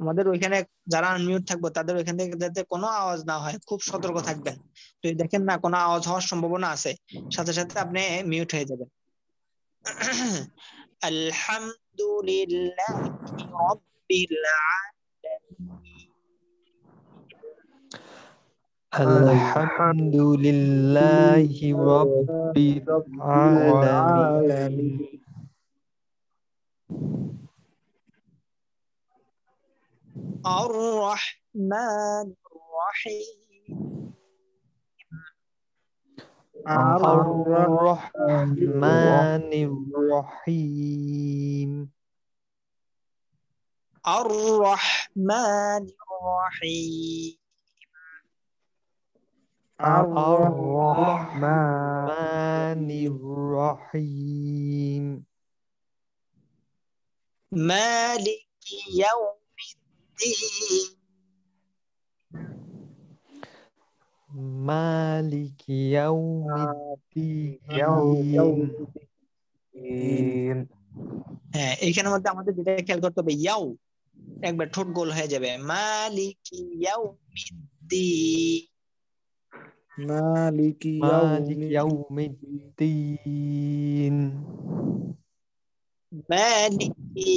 আমাদের ওইখানে যারা আনমিউট থাকবো তাদের ওইখান থেকে যাতে কোনো আওয়াজ না হয়, খুব সতর্ক থাকবেন। যদি দেখেন না কোনো আওয়াজ হওয়ার সম্ভাবনা আছে, সাথে সাথে আপনি মিউট হয়ে যাবেন। আলহামদুলিল্লাহি রাব্বিল আলামিন। আলহামদুলিল্লাহি রাব্বিল আলামিন। الرحمن الرحيم. الرحمن الرحيم. الرحمن الرحيم الرحمن الرحيم مالك يوم الدين مالك يوم الدين হ্যাঁ এইখানের মধ্যে আমাদের যেটা খেয়াল করতে হবে ইয়াও একবার ঠোঁট গোল হয়ে যাবে মালিক ইয়াউমিদ্দিন مالك يوم الدين مالك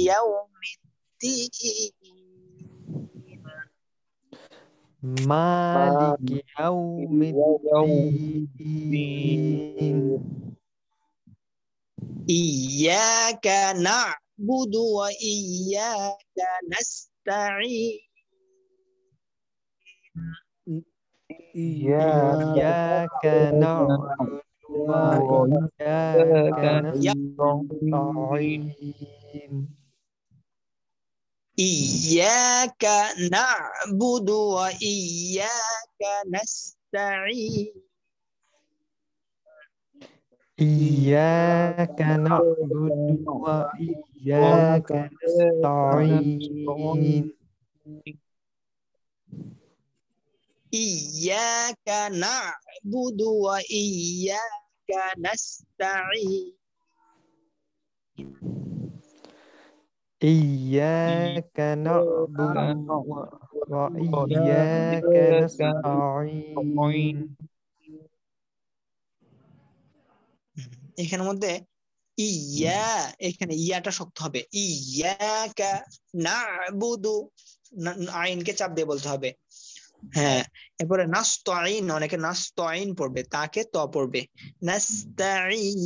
يوم الدين مالك يوم الدين إياك نعبد وإياك نستعين إياك نعبد وإياك نستعين إياك نعبد وإياك نستعين إياك نعبد وإياك نستعين إياك نعبد وإياك نستعين إياك نعبد وإياك نستعين এখানের মধ্যে ইয়া এখানে ইয়াটা শক্ত হবে ইয়াকা না'বুদু আইনকে চাপ দিয়ে বলতে হবে হ্যাঁ এরপরে নাস্তাইন অনেকে নাস্তাইন পড়বে তাকে ত পড়বে নাস্তাইন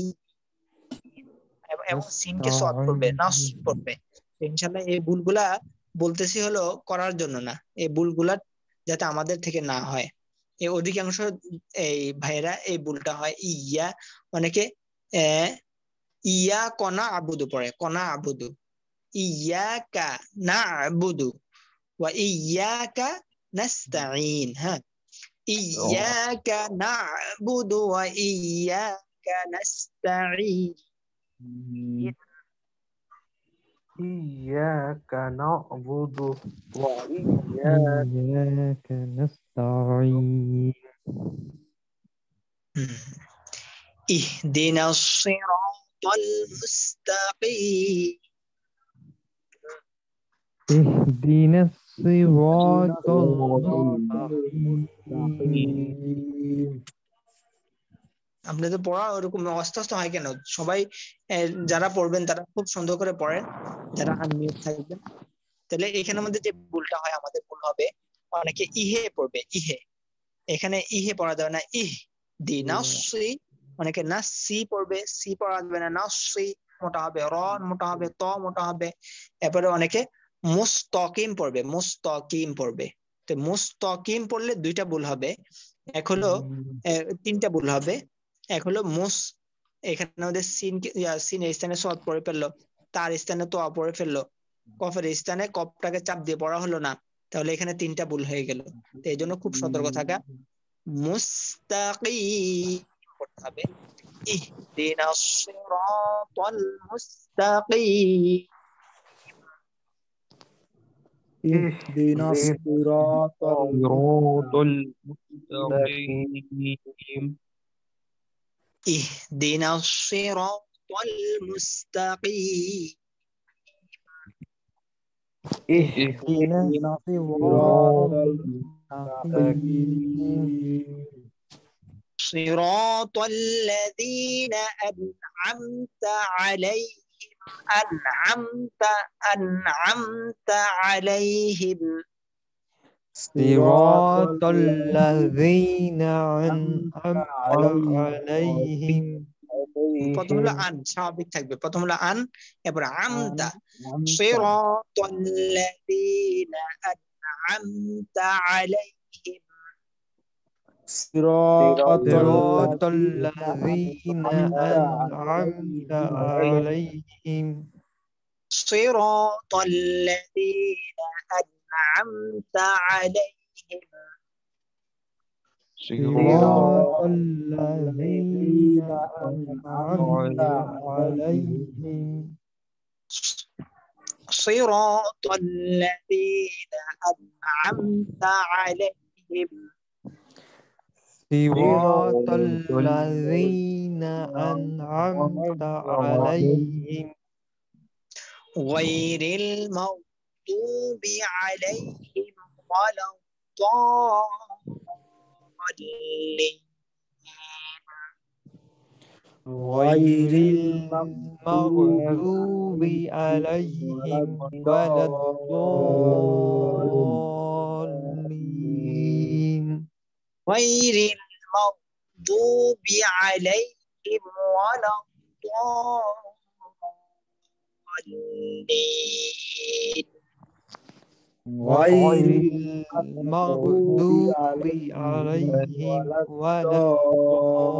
এবং সিনকে সদ পড়বে নাস পড়বে ইনশাআল্লাহ এই ভুলগুলা বলতেছি হলো করার জন্য না এই ভুলগুলা যাতে আমাদের থেকে না হয় এই অধিকাংশ এই ভাইরা এই ভুলটা হয় ইয়া অনেকে ইয়া কনা আবুদু পড়ে কনা আবুদু ইয়াকা না'বুদু ওয়া ইয়াকা নাস্তাইন হ্যাঁ ইয়াকা না'বুদু ওয়া ইয়াকা নাস্তাইন إياك نعبد وإياك نستعين اهدنا الصراط المستقيم اهدنا الصراط المستقيم আপনাদের পড়া ওরকম আস্তে আস্তে হয় কেন সবাই যারা পড়বেন তারা খুব সুন্দর করে পড়েন যারা আনমিউট থাকবেন তাহলে এখানে আমাদের যে ভুলটা হয় আমাদের ভুল হবে অনেকে ইহে পড়বে ইহে এখানে ইহে পড়া যাবে না ইহ দিনাসি অনেকে নাসি পড়বে সি পড়া যাবে না নাসি মোটা হবে র মোটা হবে ত মোটা হবে এরপরে অনেকে মুস্তাকিম পড়বে মুস্তাকিম পড়বে তো মুস্তাকিম পড়লে দুইটা ভুল হবে এক হলো তিনটা ভুল হবে এক হলো এখানে আমাদের সিন স্থানে সদ পড়ে ফেললো তার স্থানে তো পড়ে ফেললো কফের স্থানে কফটাকে চাপ দিয়ে পড়া হলো না তাহলে এখানে তিনটা ভুল হয়ে গেল তো এই জন্য খুব সতর্ক থাকা মুস্তাকিম পড়তে হবে ইহদিনাস সিরাতাল মুস্তাকিম اهدنا الصراط المستقيم اهدنا الصراط المستقيم اهدنا الصراط المستقيم صراط الذين أنعمت عليهم أنعمت عليهم صراط الذين أنعمت عليهم প্রথম হলো আন স্বাভাবিক থাকবে প্রথম হলো আন এরপর আমতা সিরাতাল লাযীনা আন'আমতা আলাইহিম صراط الذين أنعمت عليهم صراط الذين أنعمت عليهم صراط الذين أنعمت عليهم صراط الذين أنعمت عليهم صراط الذين أنعمت عليهم غير المغضوب عليهم ولا الضالين غير المغضوب عليهم ولا الضالين غير المغضوب عليهم ولا الضالين غير المغضوب عليهم ولا الضالين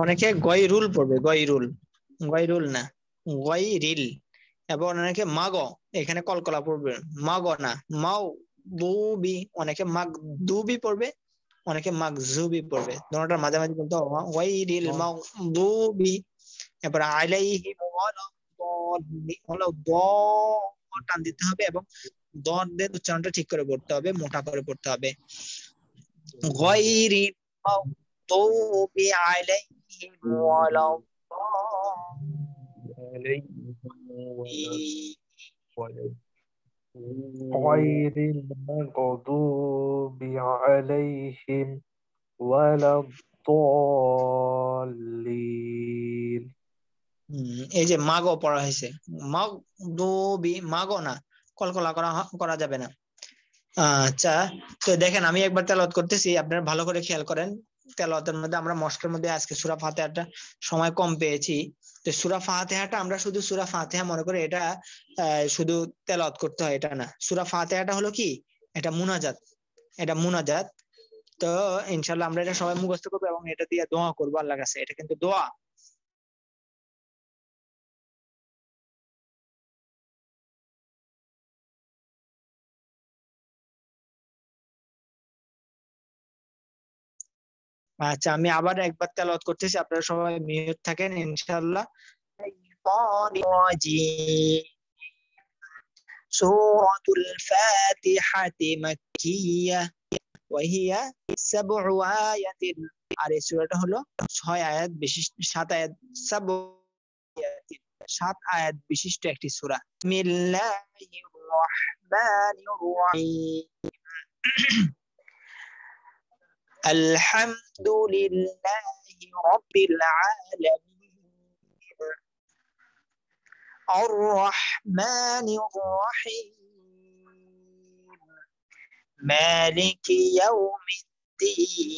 অনেকে গয়রুল পড়বে, গয়রুল, গয়রুল না, গয়রিল। এবং অনেকে মাগ, এখানে কলকলা পড়বে, মাগ না, মাও বুবি। অনেকে মাগদুবি পড়বে, অনেকে মাগজুবি পড়বে। দুটোটার মাঝামাঝি বলতে হবে, গয়রিল মাগদুবি। এরপর আলাইহিম হলো দ টান দিতে হবে এবং দদের উচ্চারণটা ঠিক করে পড়তে হবে, মোটা করে পড়তে হবে। গয়রিল মাগদুবি আলাইহিম ওয়ালা غير المغضوب عليهم ولا الضالين এই যে মাগো পড়া হয়েছে, মাগদুবি, মাগো না, কলকলা করা যাবে না। আচ্ছা, তো দেখেন আমি একবার তেলাওয়াত করতেছি, আপনারা ভালো করে খেয়াল করেন। তেলাওয়াতের মধ্যে আমরা মশকের মধ্যে আজকে সূরা ফাতিহাটা সময় কম পেয়েছি, তো সূরা ফাতিহাটা আমরা শুধু সূরা ফাতিহা মনে করে এটা শুধু তেলাওয়াত করতে হয়, এটা না। সূরা ফাতিহাটা হলো কি, এটা মুনাজাত, এটা মুনাজাত। তো ইনশাআল্লাহ আমরা এটা সবাই মুখস্থ করবো এবং এটা দিয়ে দোয়া করবো আল্লাহর কাছে, এটা কিন্তু দোয়া। আচ্ছা, আমি আবার একবার তেলাওয়াত করতেছি, আপনারা সবাই মিউট থাকেন ইনশাআল্লাহ। সূরাতুল ফাতিহাতি মাক্কিয়া ওয়া হিয়া 7 আয়াতিন। আর এই সূরাটা হলো 6 আয়াত বিশিষ্ট, 7 আয়াত, 7 আয়াত বিশিষ্ট একটি সূরা। বিসমিল্লাহির রহমানির রহিম। আলহামদুলিল্লাহি রাব্বিল আলামিন আর রহমানির রহিম মালিকি ইয়াউমিদ্দিন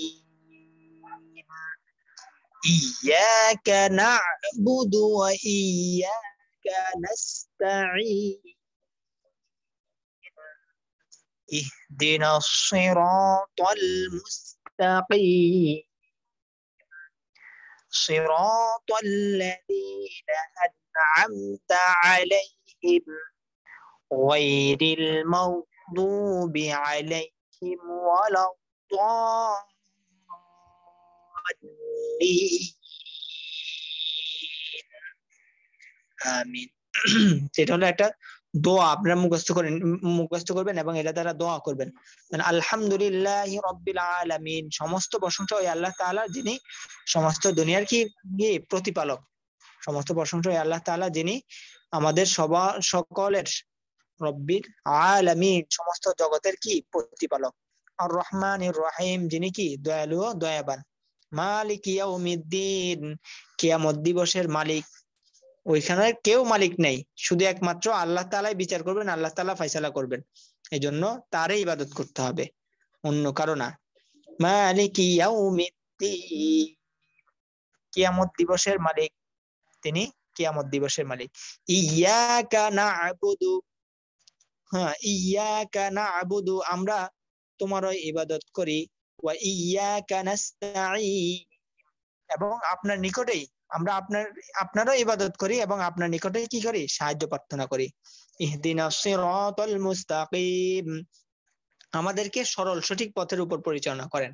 ইয়াকা না'বুদু ওয়া ইয়াকা নাস্তাঈন ইহদিনাস সিরাতাল মুস্তাকিম সিরাতাল লাযীনা আন'আমতা আলাইহিম গায়রিল মাগদুবি আলাইহিম ওয়ালাদ-দাল্লিন। আমিন। এটা হলো একটা দোয়া, আপনারা মুখস্থ করবেন এবং এটা দ্বারা দোয়া করবেন। আলহামদুলিল্লাহি রাব্বিল আলামিন, সমস্ত প্রশংসা ওই আল্লাহ তাআলা যিনি সমস্ত দুনিয়ার কি প্রতিপালক। সমস্ত প্রশংসা ওই আল্লাহ তাআলা যিনি আমাদের সকলের রব্বিল আলামিন, সমস্ত জগতের কি প্রতিপালক। আর রহমানির রহিম, যিনি কি দয়ালু ও দয়াবান। মালিক ইয়াউমিদ্দিন, কিয়ামত দিবসের মালিক। ওইখানে কেউ মালিক নেই, শুধু একমাত্র আল্লাহ তাআলাই বিচার করবেন, আল্লাহ তাআলা ফয়সালা করবেন। এই জন্য তারই ইবাদত করতে হবে, অন্য কারো না। মালিক ইয়াউমিদ্দিন, কিয়ামত দিবসের মালিক, তিনি কিয়ামত দিবসের মালিক। ইয়াকা না'বুদু, ইয়াকা না'বুদু, আমরা তোমারই ইবাদত করি। ওয়া ইয়াকা নাস্তাঈন, এবং আপনার নিকটেই আমরা আপনারও ইবাদত করি এবং আপনার নিকটেই কি করি, সাহায্য প্রার্থনা করি। ইহদিনাস সিরাতাল মুস্তাকিম, আমাদেরকে সরল সঠিক পথের উপর পরিচালনা করেন,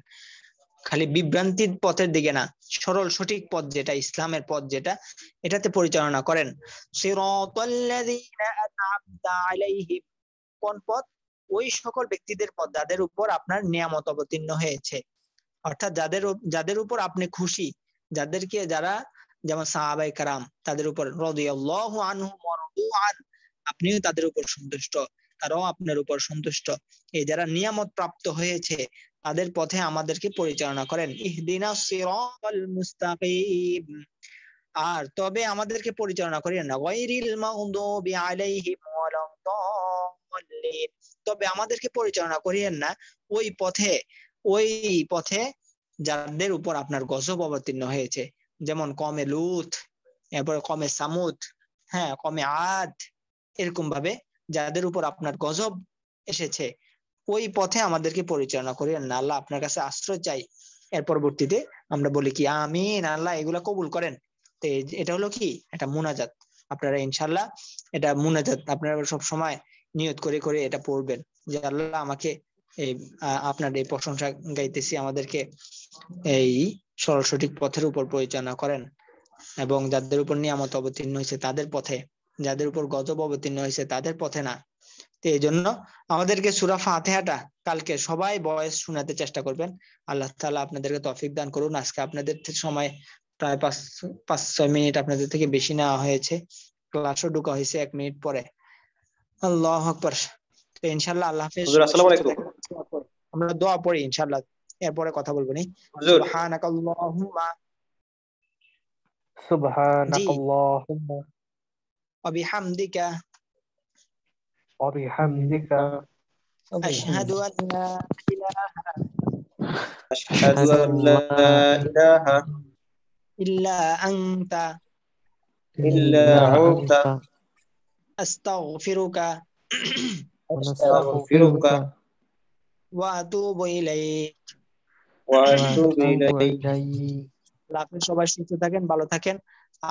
খালি বিভ্রান্তির পথের দিকে না, সরল সঠিক পথ যেটা ইসলামের পথ যেটা, এটাতে পরিচালনা করেন। সিরাতাল্লাযীনা আন'আমতা আলাইহিম, কোন পথ? ওই সকল ব্যক্তিদের পথ যাদের উপর আপনার নিয়ামত অবতীর্ণ হয়েছে, অর্থাৎ যাদের উপর আপনি খুশি, যারা যেমন সাহাবায়ে কেরাম, তাদের উপর রাদিয়াল্লাহু আনহুম ওয়া রাদু আন, আপনিও তাদের উপর সন্তুষ্ট, তারাও আপনার উপর সন্তুষ্ট। এই যারা নিয়ামত প্রাপ্ত হয়েছে তাদের পথে আমাদেরকে পরিচালনা করেন। ইহদিনাস সিরাতাল মুস্তাকিম, আর তবে আমাদেরকে পরিচালনা করেন না গায়রিল মাগদুবি আলাইহিম ওয়ালাদ-দাল্লিন, তবে আমাদেরকে পরিচালনা করিয়েন না ওই পথে যাদের উপর আপনার গজব অবতীর্ণ হয়েছে, যেমন কমে লূত, এরপর কমে সামুদ, হ্যাঁ কমে আদ, এরকম ভাবে যাদের উপর আপনার গজব এসেছে ওই পথে আমাদেরকে পরিচালনা করিয়েন না। আল্লাহ আপনার কাছে আশ্রয় চাই। এর পরবর্তীতে আমরা বলি কি আমিন, আল্লাহ এগুলা কবুল করেন। তো এটা হলো কি, এটা মুনাজাত। আপনারা ইনশাআল্লাহ এটা মুনাজাত আপনারা সব সময় নিয়ত করে করে এটা পড়বেন যে আল্লাহ আমাকে এই আপনার এই প্রশংসা গাইতেছি, আমাদেরকে এই সরল সঠিক পথের উপর পরিচালনা করেন এবং যাদের উপর নিয়ামত অবতীর্ণ হয়েছে তাদের পথে, যাদের উপর গজব অবতীর্ণ হয়েছে তাদের পথে না। তো এই জন্য আমাদেরকে সূরা ফাতিহাটা কালকে সবাই ভয়েস শোনাতে চেষ্টা করবেন। আল্লাহ তাআলা আপনাদেরকে তৌফিক দান করুন। আজকে আপনাদের সময় প্রায় 5-6 মিনিট আপনাদের থেকে বেশি নেওয়া হয়েছে, ক্লাসও ঢোকা হয়েছে 1 মিনিট পরে। আল্লাহু আকবার। তো ইনশাআল্লাহ আল্লাহ হাফেজ। হুজুর আসসালামু আলাইকুম। আমরা দোয়া পড়ি ইনশাআল্লাহ, এরপরে কথা বলবো নি। হুজুর সুবহানাকাল্লাহুম্মা সুবহানাকাল্লাহুম্মা ওয়া বিহামদিকা ওয়া বিহামদিকা আশহাদু আন লা ইলাহা আশহাদু আন লা ইলাহা ইল্লা আনতা আস্তাগফিরুকা ওয়া আতুবু ইলাইক। সবাই সুস্থ থাকেন, ভালো থাকেন।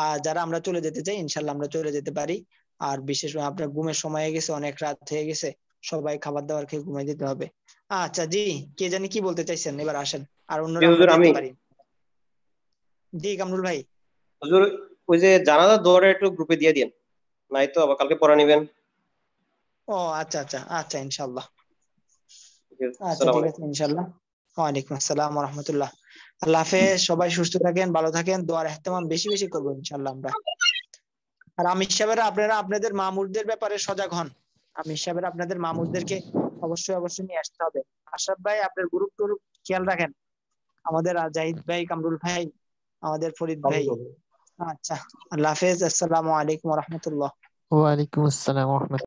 আর যারা আমরা চলে যেতে চাই ইনশাআল্লাহ আমরা চলে যেতে পারি। আর বিশেষ করে আপনার ঘুমের সময় হয়ে গেছে, অনেক রাত হয়ে গেছে, সবাই খাবার দাবার খেয়ে ঘুমিয়ে যেতে হবে। আচ্ছা জি, কে জানি কি বলতে চাইছেন, এবার আসেন। আর অন্যরা আমরা যেতে পারি। জি কামরুল ভাই। হুজুর ওই যে জানাজা দোয়াটা একটু গ্রুপে দিয়ে দিন, নাই তো আবার কালকে পড়া নেবেন। ও আচ্ছা আচ্ছা আচ্ছা ইনশাআল্লাহ। আচ্ছা ঠিক আছে ইনশাআল্লাহ। ওয়ালাইকুম আসসালাম ওয়া রাহমাতুল্লাহ। আল্লাহ হাফেজ। সবাই সুস্থ থাকেন, ভালো থাকেন, দোয়ার ইহতিমাম বেশি বেশি করব ইনশাআল্লাহ আমরা। আর আমির সাহেবেরা আপনারা আপনাদের মামুরদের ব্যাপারে সজাগ হন। আমির সাহেবেরা আপনাদের মামুরদেরকে অবশ্যই নিয়ে আসতে হবে। আশরাফ ভাই আপনার গ্রুপ খেয়াল রাখেন, আমাদের জাহিদ ভাই, কামরুল ভাই, আমাদের ফরিদ ভাই। আচ্ছা আল্লাহ হাফেজ। আসসালামু আলাইকুম ওয়া রাহমাতুল্লাহ। ওয়া আলাইকুম আসসালাম ওয়া রাহমাতুল্লাহ।